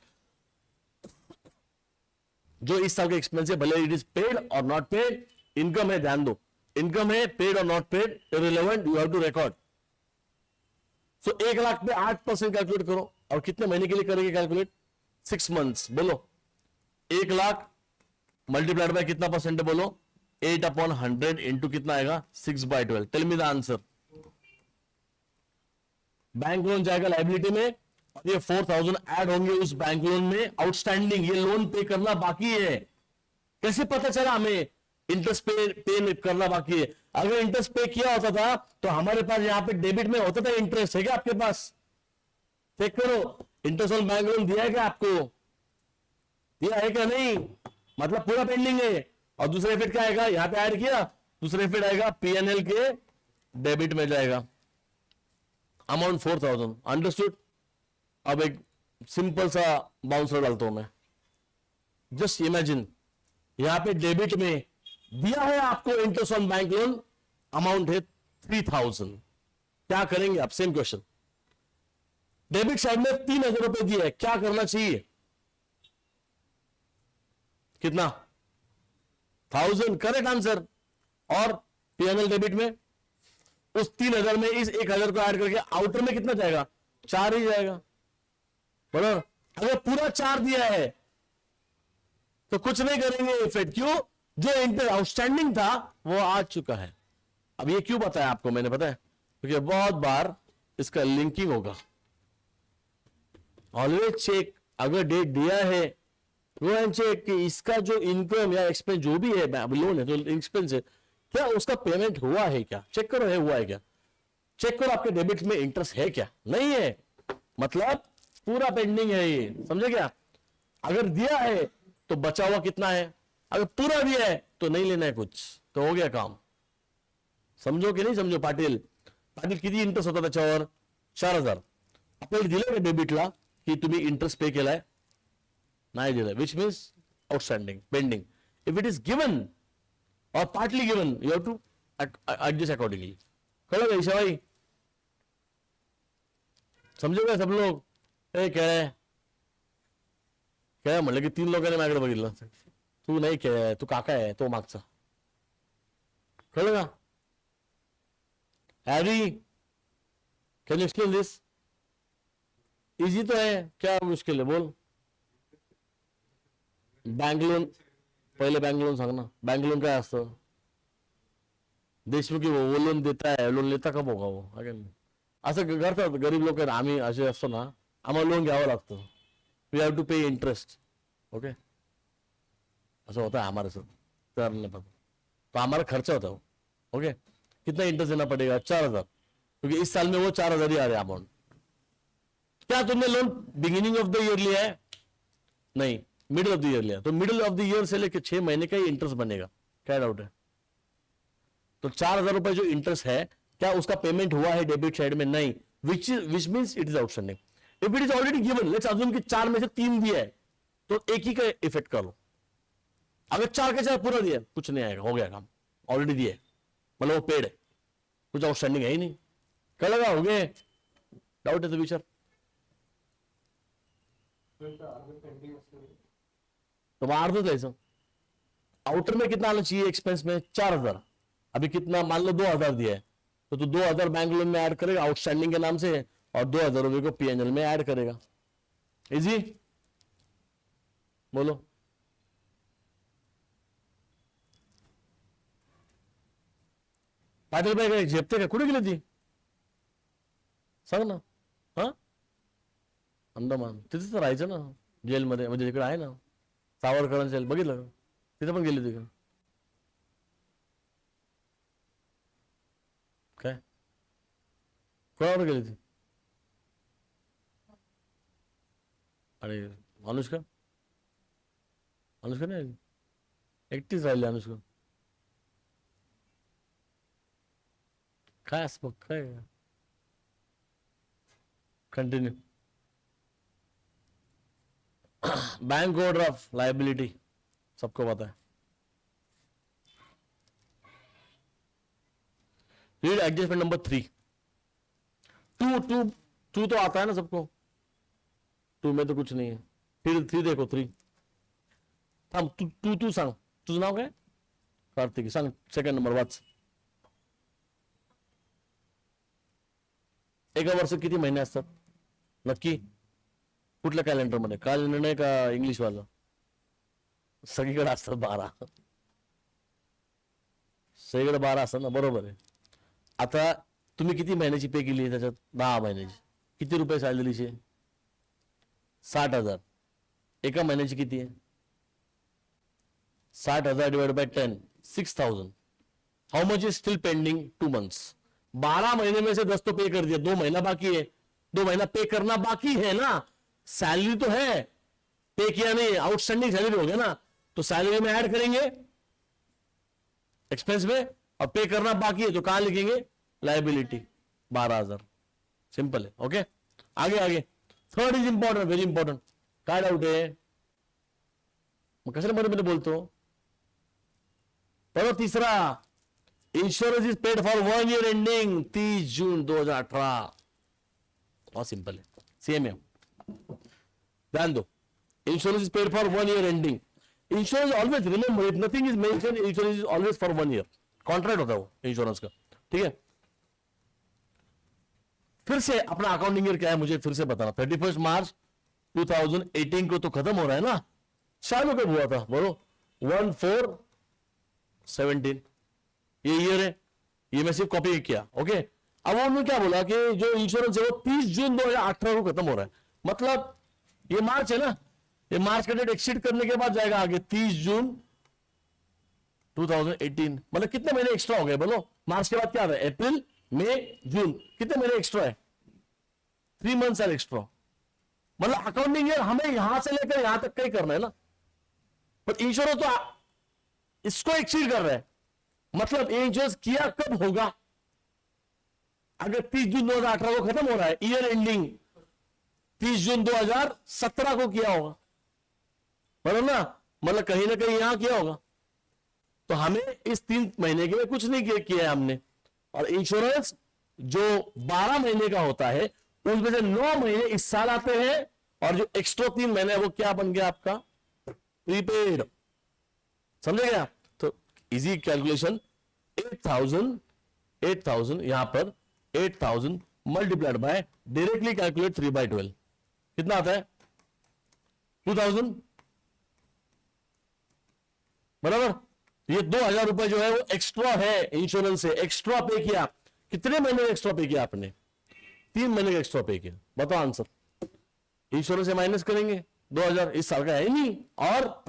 जो इस साल का एक्सपेंस है, भले इट इज पेड और नॉट पेड, इनकम है, ध्यान दो. इनकम है, पेड और not paid, irrelevant, you have to record. So 1 lakh पे 8% कैलकुलेट करो. और कितने महीने के लिए करेंगे कैलकुलेट? 6 मंथ्स. बोलो 1 लाख मल्टीप्लाइड बाय कितना परसेंट है बोलो? 8/100 इंटू कितना आएगा? 6/12. Tell me the answer. Bank loan जाएगा लाइबिलिटी में, और ये 4000 ऐड होंगे उस बैंक लोन में. आउटस्टैंडिंग, ये लोन पे करना बाकी है. कैसे पता चला हमें इंटरेस्ट पे करना बाकी है? अगर इंटरेस्ट पे किया होता था तो हमारे पास यहां पे डेबिट में होता था. इंटरेस्ट है क्या आपके पास? चेक करो. इंटरेस्ट ऑन बैंक लोन दिया है क्या आपको? दिया है क्या? नहीं. मतलब पूरा पेंडिंग है. और दूसरा इफेक्ट क्या आएगा? यहां पे ऐड किया, दूसरा इफेक्ट आएगा पीएनएल के डेबिट में जाएगा. अमाउंट 4000. अंडरस्टूड? अब एक सिंपल सा बाउंसर डालता हूं मैं. जस्ट इमेजिन, यहां पे डेबिट में दिया है आपको interest on bank loan, amount है 3000. क्या करेंगे आप? Same question. डेबिट साइड में 3000 रुपए दिए है, क्या करना चाहिए? कितना? 1000. Correct answer. और पीएनएल डेबिट में उस 3000 में इस 1000 को ऐड करके आउटर में कितना जाएगा? 4 ही जाएगा, बराबर. अगर पूरा 4 दिया है तो कुछ नहीं करेंगे इफेक्ट. क्यों? जो इंटरेस्ट आउटस्टैंडिंग था वो आ चुका है. अब ये क्यों बताया आपको मैंने? पता है क्योंकि बहुत बार इसका लिंकिंग होगा. Always check. अगर डेट दिया है, गो एंड चेक कि इसका जो इनकम या एक्सपेंस जो भी है, लोन है तो एक्सपेंस है, क्या उसका पेमेंट हुआ है क्या? चेक करो है हुआ है क्या. चेक करो आपके डेबिट में इंटरेस्ट है क्या? नहीं है, मतलब पूरा पेंडिंग है ये, समझे क्या? अगर दिया है तो बचा हुआ कितना है, अगर पूरा दिया है तो नहीं लेना है कुछ, तो हो गया काम। समझो की नाही समजो? पाटील पाटील किती इंटरेस्ट होता त्याच्यावर? 4,000. आपल्याला दिलं का डेबिटला की तुम्ही इंटरेस्ट पे केलाय? नाही दिलं, which means outstanding, pending. If it is given और partly given, you have to adjust accordingly. कळलं का ईशाबाई? समजो का सब लोग? ए काय काय म्हणलं की 3 लोकांनी माझ्याकडे बघितलं. तू नाही काय, तू काका आहे, तो मागचा. कळलं का? Harry, can you explain this? Easy तो है, क्या मुश्किल है बोल? बँक लोन, पहिले बँक लोन सांग ना. बँक लोन काय असतं? देशमुखी वो लोन देता है, लोन लेता कब होगा वो? असं करतात गरीब लोक. आम्ही असे असतो ना, आम्हाला लोन घ्यावं लागतं. वी हैव टू पे इंटरेस्ट. ओके, ऐसा होता है हमारे साथ. तो हमारा खर्चा होता है. ओके, कितना इंटरेस्ट देना पड़ेगा? 4,000, क्योंकि इस साल में वो 4,000 ही आ रहे अमाउंट. क्या तुमने loan beginning of the year लिया है? नहीं, मिडिल ऑफ द ईयर लिया. तो मिडिल ऑफ द ईयर से लेकर 6 महीने का ही इंटरेस्ट बनेगा. क्या डाउट है? तो 4,000 रुपए जो इंटरेस्ट है, क्या उसका पेमेंट हुआ है डेबिट साइड में? नहीं, which means it is outstanding. If it is already given, let's assume कि 4 में से 3 दिया है, तो एक ही का इफेक्ट कर लो. अगर 4 के 4 पूरा दिया, कुछ नहीं आएगा, हो गया काम, ऑलरेडी दिया है, मतलब वो पेड है, कुछ आउटस्टैंडिंग है ही नहीं. क्या लगा? हो गए? डाउट है तो विचार. तो वहां अर्धच जायचं. आउटर में कितना आना चाहिए एक्सपेंस में? 4,000. अभी कितना, मान लो 2,000 दिया है, तो तू 2,000 बैंक लोन में ऐड करेगा आउटस्टैंडिंग के नाम से, और 2,000 रुपए को पीएनएल में ऐड करेगा. इजी? बोलो. पाटील भाई काय झेपते का? कुठे गेली ती? सांग ना. हा, अंदमान. तिथेच तर राहायचं ना, जेलमध्ये, म्हणजे इकडे आहे ना सावरकरांचं जेल, बघितलं का? तिथे पण गेली तिकडे. काय कोणावर गेली ती? आणि अनुष्का, अनुष्का नाही, एकटीच राहिली अनुष्का. काय असं बघ, काय कंटिन्यू. बैंक ओवरड्राफ्ट लाइबिलिटी सबको पता है. Read adjustment number 3. टू तो आता है ना सबको. 2 में तो कुछ नहीं है. फिर 3 देखो. 3 थांब, तू सांग, तुझं नाव काय? कार्तिकी. सांग सेकंड नंबर वाच. एका वर्ष किती महिने असतात नक्की? कुठल्या कॅलेंडर मध्ये? कॅलेंडर नाही का इंग्लिश वाला? सगळीकडे असतात 12. सगळीकडे 12 असतात ना, बरोबर आहे. आता तुम्ही किती महिन्याची पे केली आहे त्याच्यात? 10 महिन्याची. किती रुपये सॅलरीचे? 60,000. एका महिन्याची किती आहे? 60,000 divide by 10, 6,000. How much is still pending? 2 months. 12 महीने में से 10 तो पे कर दिया, 2 महीना बाकी है. 2 महीना पे करना बाकी है ना. सैलरी तो है, पे किया नहीं, आउटस्टैंडिंग सैलरी हो गया ना, तो सैलरी में ऐड करेंगे एक्सपेंस में, और पे करना बाकी है तो कहां लिखेंगे? लाइबिलिटी. 12,000. सिंपल है. ओके, आगे आगे. Third is important, very important. काय डाउट आहे? मग कशाला मध्ये मध्ये बोलतो? तर तिसरा, insurance is paid for 1 year ending 30 जून 2018. बहुत सिंपल है, सेम है. ध्यान दो. Insurance is paid for 1 year ending. Insurance always, remember, if nothing is mention, insurance is always for 1 year. Contract होता है वो इंश्योरेंस का. ठीक है. फिर से अपना अकाउंटिंग ईयर क्या है मुझे फिर से बताना. 31 मार्च 2018 को तो खत्म हो रहा है ना. चालू कब हुआ था बोलो? 1/4/17 ये ईयर है. ये मैं सिर्फ कॉपी किया. ओके, अब उन्होंने क्या बोला कि जो इंश्योरेंस है वो 30 जून 2018 को खत्म हो रहा है. मतलब ये मार्च है ना, ये मार्च का डेट एक्सीड करने के बाद जाएगा आगे 30 जून 2018. मतलब कितने महीने एक्स्ट्रा हो गए बोलो? मार्च के बाद क्या आ रहा है? अप्रैल, मई, जून. कितने महीने एक्स्ट्रा है? 3 months आर एक्स्ट्रा. मतलब अकाउंटिंग ईयर हमें यहां से लेकर यहां तक का ही करना है ना, पर इंश्योरेंस तो इसको एक्सीड कर रहा है। मतलब ये इंश्योरेंस किया कब होगा? अगर 30 जून 2018 को खत्म हो रहा है, ईयर एंडिंग 30 जून 2017 को किया होगा, बराबर ना, मतलब कहीं ना कहीं यहां किया होगा। तो हमें इस 3 महीने के लिए कुछ नहीं किया है हमने। और इंश्योरेंस जो 12 महीने का होता है उसमें से 9 महीने इस साल आते हैं, और जो एक्स्ट्रा 3 महीने वो क्या बन गया आपका? प्रीपेड। समझे क्या? तो इजी कैलकुलेशन, 8,000 यहां पर 8,000 मल्टीप्लाइड बाय, डायरेक्टली कैलकुलेट 3/12 कितना आता है? 2,000, बराबर। ये 2,000 रुपए जो है वो एक्स्ट्रा है इंश्योरेंस से, एक्स्ट्रा पे किया। कितने महीने का एक्स्ट्रा पे किया आपने? 3 महीने का एक्स्ट्रा पे किया। बताओ आंसर। इंश्योरेंस से माइनस करेंगे 2,000, इस साल का है ही नहीं। और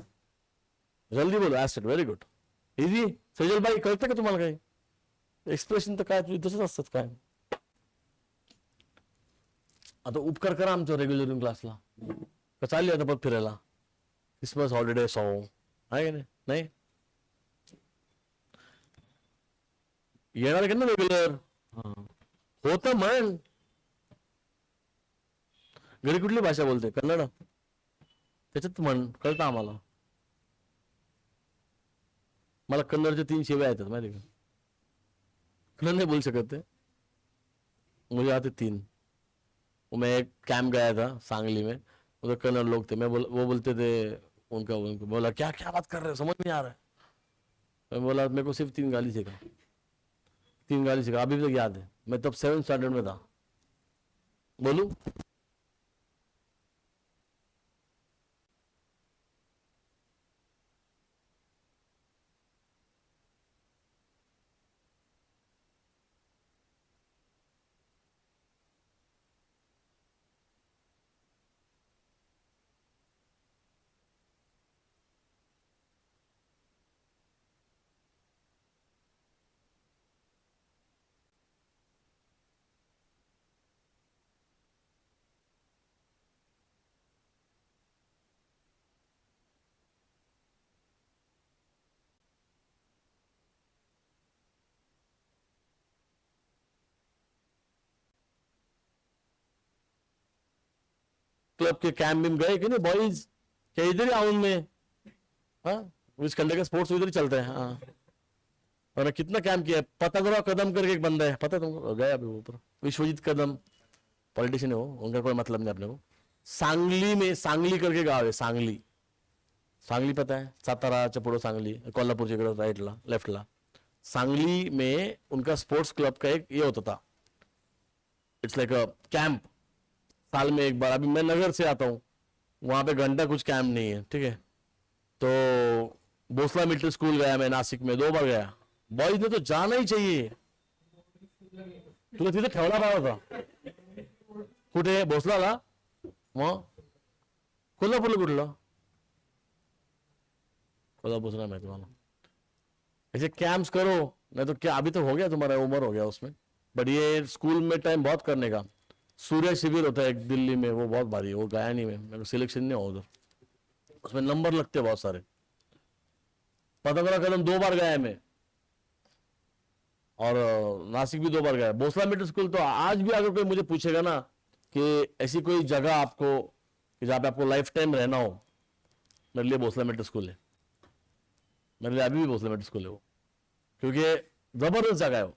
जल्दी बोलो, एसेट, वेरी गुड, इजी। सजल भाई कळतं का तुम्हाला काही? एक्सप्रेशन तर काय तसंच असतात काय. आता उपकार करा आमच्या रेग्युलर क्लासला, का चालली आता परत फिरायला? क्रिसमस हॉलिडे सो आहे की नाही? नाही येणार की ना रेग्युलर? होतं म्हण. घरी कुठली भाषा बोलते? कन्नड. त्याच्यात म्हण, कळतं आम्हाला. मला कन्नडच्या 3 शिव्या येतात माहिती का? कन्नड नहीं बोल सकते, मुझे आते 3। मैं एक कैंप गया था सांगली में, उधर कन्नड़ लोग थे। वो बोलते थे, उनको बोला क्या क्या बात कर रहे हो, समझ नहीं आ रहा है। मैं बोला मेरे को सिर्फ 3 गाली सीखा, 3 गाली सीखा, अभी तक याद है। मैं तब 7th स्टैंडर्ड में था। बोलू? क्लब के कैंप में गए कि नहीं बॉयज? क्या इधर ही आउन में? हाँ, इस कंडे का स्पोर्ट्स इधर ही चलते हैं। हाँ, और कितना कैंप किया है। पतंगराव कदम करके एक बंदा है, पता है तुमको? गया अभी ऊपर, विश्वजीत कदम, पॉलिटिशियन है वो, उनका कोई मतलब नहीं अपने को। सांगली में, सांगली करके गाव है, सांगली। सांगली पता है? साताराच्या पुढे सांगली, कोल्हापूरच्या इकडे राईटला लेफ्टला। सांगली में उनका स्पोर्ट्स क्लब का एक ये होता था, इट्स लाइक अ कैंप, साल में एक बार। अभी मैं नगर से आता हूँ, वहां पे घंटा कुछ कैंप नहीं है, ठीक है। तो भोसला मिडिल स्कूल गया मैं, नासिक में 2 बार गया। बॉयज ने तो जाना ही चाहिए। तुला तिथे ठेवला पाहिजे होता। कुठे? भोसलाला? मग कोल्हापूरला कुठलं? कोल्हापूर ना मैं तुम्हारा। ऐसे कैंप्स करो, नहीं तो क्या, अभी तो हो गया तुम्हारा, उम्र हो गया उसमें। बट ये स्कूल में टाइम बहुत करने का। सूर्य शिविर होता है एक दिल्ली में, वो बहुत भारी है, वो गया नहीं मैं, मेरे को सिलेक्शन नहीं हुआ उधर। उसमें नंबर लगते हैं बहुत सारे। पतंगरा कदम 2 बार गया है मैं, और नासिक भी 2 बार गया। भोसला मिडिल स्कूल तो आज भी अगर कोई मुझे पूछेगा ना कि ऐसी कोई जगह आपको कि जहाँ पे आपको लाइफ टाइम रहना हो, मेरे लिए भोसला मिडिल स्कूल है। मेरे लिए अभी भी भोसला मिडिल स्कूल है वो, क्योंकि जबरदस्त जगह है वो।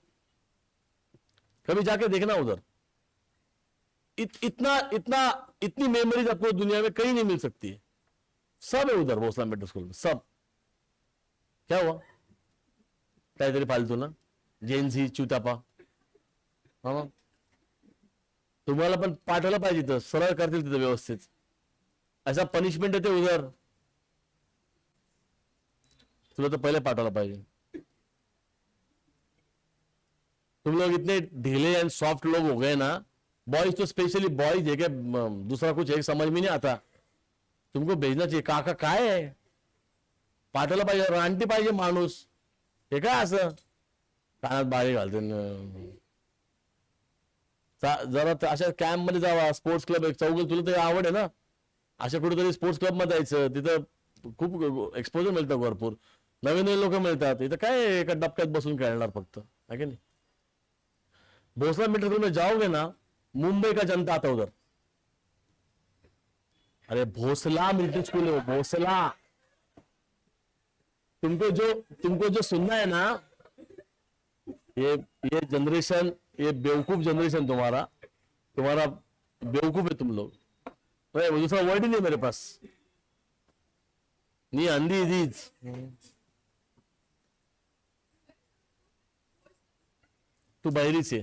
कभी जाके देखना उधर। इतना इतना इतनी मेमोरीज आपको दुनिया में कहीं नहीं मिल सकती है। सब है उधर भोसला मिडिल स्कूल में, सब। क्या हुआ? काहीतरी फालतू ना, जेएनसी चुतापा। हा, तुम्हाला पण पाठवलं पाहिजे, तर सरळ करतील तिथं व्यवस्थित। ऐसा पनिशमेंट येते उधर, तुला तो पहले पाठवला पाहिजे। तुम लोग इतने ढीले एंड सॉफ्ट लोग हो गए ना, बॉयज तो स्पेशली बॉयज है क्या, दूसरा कुछ एक समझ में नहीं आता। तुमको भेजना चाहिए। काका काय आहे, पाठवलं पाहिजे, रानटी पाहिजे माणूस। हे काय असं कानात बारी घालते, जरा अशा कॅम्प मध्ये जावा, स्पोर्ट्स क्लब एक चौघ, तुला ते आवड आहे ना, अशा कुठेतरी स्पोर्ट्स क्लब मध्ये जायचं, तिथं खूप एक्सपोजर मिळतं, भरपूर नवीन नवीन लोक मिळतात. इथं काय एका डबक्यात बसून खेळणार फक्त, है की नहीं. भोसला मिलिट्री स्कूल में जाओगे ना, मुंबई का जनता आता उधर. अरे भोसला मिलिट्री स्कूल है वो, भोसला. तुमको जो सुनना है ना, ये जनरेशन, ये बेवकूफ जनरेशन, तुम्हारा बेवकूफ है तुम लोग. दूसरा वर्ड ही नहीं मेरे पास. नहीं अंधी दीज. तू बहरी से.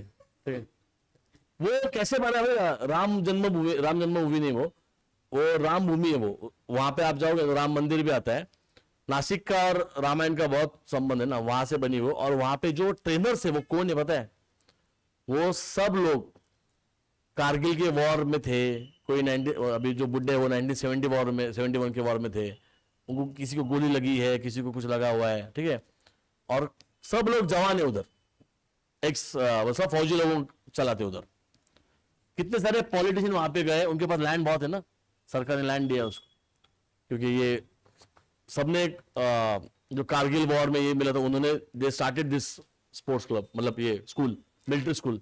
वो कैसे बना है, राम जन्मभूमि नहीं, वो राम भूमि है. वो वहां पे आप जाओगे तो राम मंदिर भी आता है. नासिक का और रामायण का बहुत संबंध है ना, वहां से बनी वो. और वहां पे जो ट्रेनर्स है वो कौन है पता है? वो सब लोग कारगिल के वॉर में थे. कोई 90, अभी जो बुड्ढे वो 1970 वॉर में, 71 के वॉर में थे. उनको किसी को गोली लगी है, किसी को कुछ लगा हुआ है, ठीक है. और सब लोग जवान है उधर, सब फौजी लोगों चलाते उधर. कितने सारे पॉलिटिशियन वहां पे गए, उनके पास लैंड बहुत है ना, सरकार ने लैंड दिया उसको, क्योंकि ये सबने जो कारगिल वॉर में ये मिला था, उन्होंने they started this sports club, मतलब ये स्कूल, मिलिट्री स्कूल.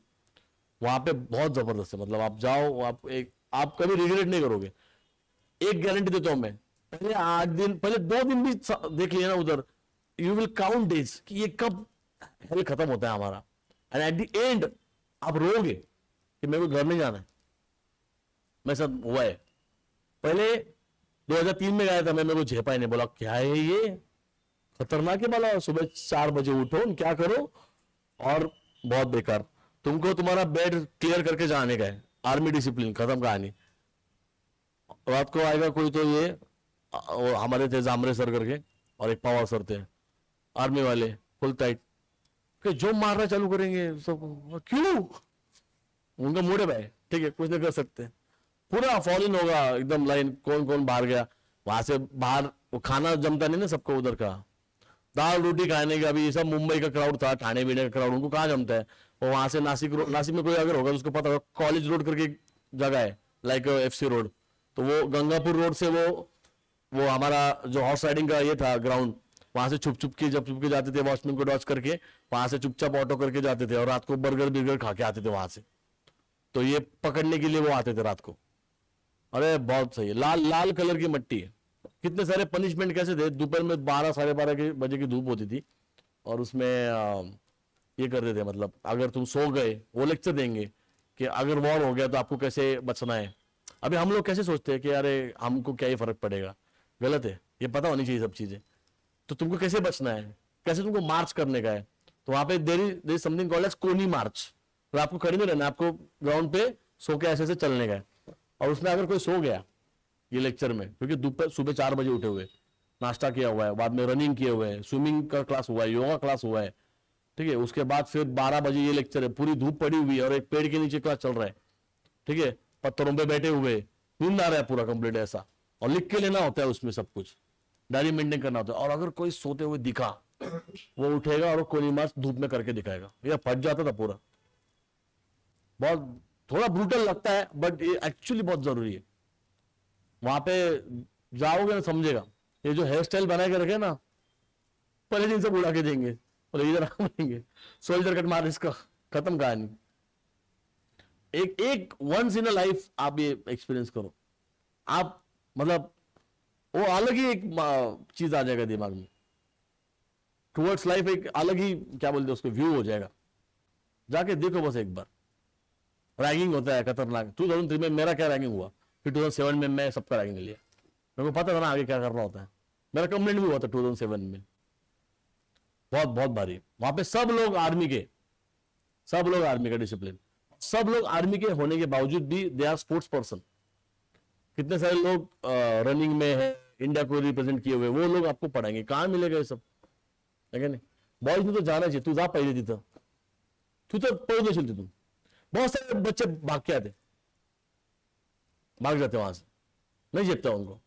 वहां पे बहुत जबरदस्त है, मतलब आप जाओ, आप कभी रिग्रेट नहीं करोगे. एक गारंटी देता हूं मैं, पहले 8 दिन, पहले 2 दिन भी देख लिया ना उधर, यू विल काउंट डेज कि ये कब हेल खत्म होता है हमारा. एंड एट द एंड आप रोगे कि मेरे को घर नहीं जाना है. मेरे साथ हुआ है. पहले 2003 में गया था मैं, मेरे को झेपा ही नहीं. बोला क्या है ये, खतरनाक है वाला, सुबह 4 बजे उठो, क्या करो, और बहुत बेकार. तुमको तुम्हारा बेड क्लियर करके जाने का है, आर्मी डिसिप्लिन, खत्म कहानी. रात को आएगा कोई तो ये हमारे थे जामरे सर करके, और एक पवार सर थे आर्मी वाले, फुल टाइट, कि जो मारना चालू करेंगे सब. क्यों? उनका मूड है भाई, ठीक है, कुछ नहीं कर सकते. पूरा फॉल इन होगा एकदम लाइन, कौन कौन बाहर गया. वहां से बाहर वो खाना जमता नहीं ना सबको उधर का, दाल रोटी खाने का. अभी ये सब मुंबई का क्राउड था, ठाणे बीने का क्राउड, उनको कहाँ जमता है. और वहां से नासिक में कोई अगर होगा तो उसको पता होगा, कॉलेज रोड करके एक जगह है, लाइक FC रोड, तो वो गंगापुर रोड से वो हमारा जो हॉर्स राइडिंग का ये था ग्राउंड, वहां से छुप छुप के जाते थे, वॉचमैन को डॉच करके, वहां से चुपचाप ऑटो करके जाते थे, और रात को बर्गर खा के आते थे वहां से. तो ये पकड़ने के लिए वो आते थे रात को. अरे बहुत सही है, लाल लाल कलर की मट्टी है. कितने सारे पनिशमेंट कैसे थे, दोपहर में 12 साढ़े 12 बजे की धूप होती थी, और उसमें ये करते थे, मतलब अगर तुम सो गए, वो लेक्चर देंगे कि अगर वॉर हो गया तो आपको कैसे बचना है. अभी हम लोग कैसे सोचते हैं कि अरे हमको क्या ही फर्क पड़ेगा, गलत है, ये पता होनी चाहिए सब चीजें. तो तुमको कैसे बचना है, कैसे तुमको मार्च करने का है. तो वहां पे there is something called as कोनी मार्च. तो आपको खड़े नहीं रहना, आपको ग्राउंड पे सो के ऐसे चलने का है. और उसमें अगर कोई सो गया ये लेक्चर में, क्योंकि दोपहर सुबह 4 बजे उठे हुए, नाश्ता किया हुआ है, बाद में रनिंग किए हुए है, स्विमिंग का क्लास हुआ है, योगा क्लास हुआ है, ठीक है, उसके बाद फिर 12 बजे ये लेक्चर है, पूरी धूप पड़ी हुई है, और एक पेड़ के नीचे क्लास चल रहा है, ठीक है, पत्थरों पे बैठे हुए, नींद आ रहा है पूरा कंप्लीट ऐसा. और लिख के लेना होता है उसमें सब कुछ, डायरी मेंटेन करना होता है. और अगर कोई सोते हुए दिखा, वो उठेगा और कोनी मार्च धूप में करके दिखाएगा. ये फट जाता था पूरा. बहुत थोड़ा ब्रूटल लगता है, बट ये एक्चुअली बहुत जरूरी है. वहां पे जाओगे ना समझेगा. ये जो हेयर स्टाइल बना के रखे ना, पहले दिन से उड़ा के देंगे, और इधर आएंगे सोल्जर कट मार, इसका खत्म कहानी. एक वंस इन अ लाइफ आप ये एक्सपीरियंस करो, आप मतलब वो अलग ही एक चीज आ जाएगा दिमाग में, टुवर्ड्स लाइफ एक अलग ही क्या बोलते हैं उसको व्यू हो जाएगा. जाके देखो बस एक बार. रैगिंग होता है खतरनाक. 2003 में मेरा क्या रैगिंग हुआ, फिर 2007 में मैं सबका रैगिंग लिया. मेरे को पता था ना आगे क्या करना होता है. मेरा कंप्लेंट भी हुआ था 2007 में, बहुत बहुत भारी. वहां पे सब लोग आर्मी का डिसिप्लिन, सब लोग आर्मी के होने के बावजूद भी दे आर स्पोर्ट्स पर्सन. कितने सारे लोग रनिंग में है, इंडिया को रिप्रेजेंट किए हुए, वो लोग आपको पढ़ाएंगे. कहाँ मिलेगा ये सब, है नहीं. बॉयज ने तो जाना चाहिए. तू जा पहिले तिथं, तू तर पळू देशील तिथून. बहुत सारे बच्चे भाग के आते, भाग जाते वहां से, नहीं जीतता उनको.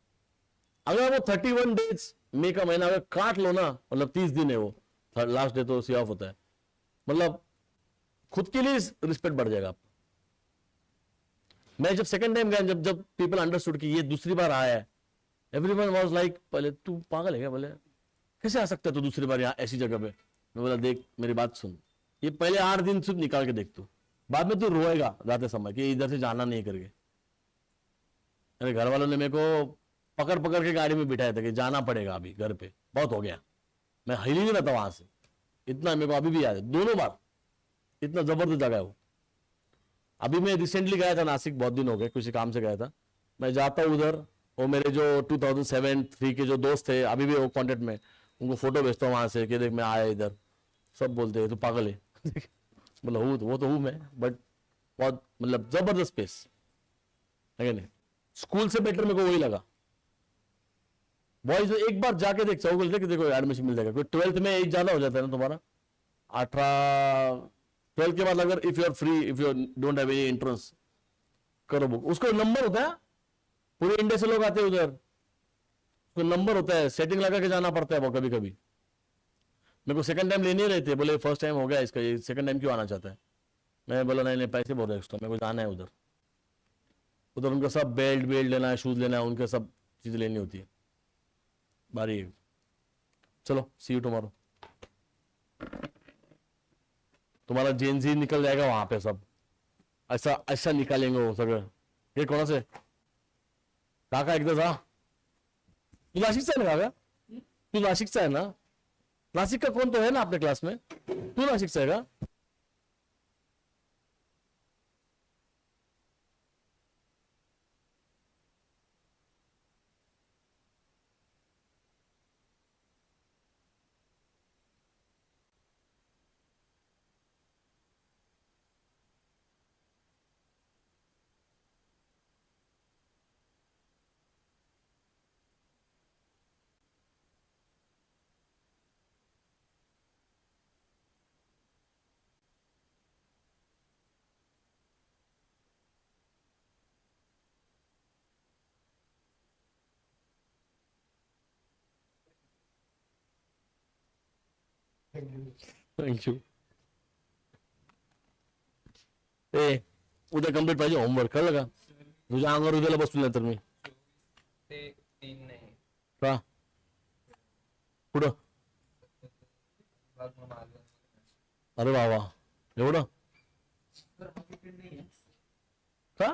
अगर वो 31 डेज मई का महीना अगर काट लो ना, मतलब 30 दिन है वो, लास्ट डे तो सी ऑफ होता है, मतलब खुद के लिए रिस्पेक्ट बढ़ जाएगा आपको. मैं जब सेकंड टाइम गया, जब जब पीपल अंडरस्टूड कि ये दूसरी बार आया है, एवरीवन वाज लाइक, पहले तू पागल है क्या, बोले कैसे आ सकता है तू दूसरी बार यहाँ ऐसी जगह पे। मैं बोला देख मेरी बात सुन, ये पहले 8 दिन सिर्फ निकाल के देख तू, बाद में तू रोएगा जाते समय कि इधर से जाना नहीं करके। मेरे घर वालों ने मेरे को पकड़ पकड़ के गाड़ी में बिठाया था कि जाना पड़ेगा अभी घर पे, बहुत हो गया, मैं हिल ही नहीं रहता वहां से, इतना मेरे को अभी भी याद है, दोनों बार, इतना जबरदस्त जगह है वो। अभी मैं रिसेंटली गया था नासिक, बहुत दिन हो गए, किसी काम से गया था, मैं जाता हूँ उधर, वो मेरे जो 2007-3 के जो दोस्त थे अभी भी वो कॉन्टेक्ट में, उनको फोटो भेजता हूँ वहां से कि देख मैं आया इधर, सब बोलते हैं तू पागल है मतलब वो तो हूँ मैं, बट बहुत मतलब जबरदस्त स्पेस है नहीं। स्कूल से बेटर मेरे को वही लगा। बॉयज एक बार जाके देख चाहो, देख देखो एडमिशन मिल जाएगा, 12th में एज ज्यादा हो जाता है ना तुम्हारा, 18 12th के बाद अगर if you are free, if you don't have any entrance, करो बुक, उसको नंबर होता है, पूरे इंडिया से लोग आते हैं उधर, उसको नंबर होता है, सेटिंग लगा के जाना पड़ता है वो कभी कभी। मेरे को सेकंड टाइम लेने ही रहते, बोले फर्स्ट टाइम हो गया इसका, ये सेकंड टाइम क्यों आना चाहता है। मैं बोला नहीं नहीं पैसे बहुत एक्स्ट्रा, मेरे को जाना है उधर, उधर उनका सब बेल्ट बेल्ट लेना है, शूज लेना है, उनका सब चीज लेनी होती है बारी। चलो सी यू टुमारो, तुम्हारा जेनजी निकल जाएगा वहां पे सब, ऐसा ऐसा निकालेंगे वो सगळं। हे कोणाचं आहे काका, एकदा जा, तू नाशिकचा आहे ना काका, तू नाशिकचा आहे ना, नासिक का कौन तो है ना अपने क्लास में, तू नाशिकचा आहे का। थँक्यू। ए उद्या कंप्लीट पाहिजे होमवर्क, कळलं का, तुझ्या अंगावर उद्याला बसून नाही तर मी ते 3 नाही का पुढं। भाग म्हणून आलं. अरे वा वा, एवढं तर हा weekend नाही आहे. का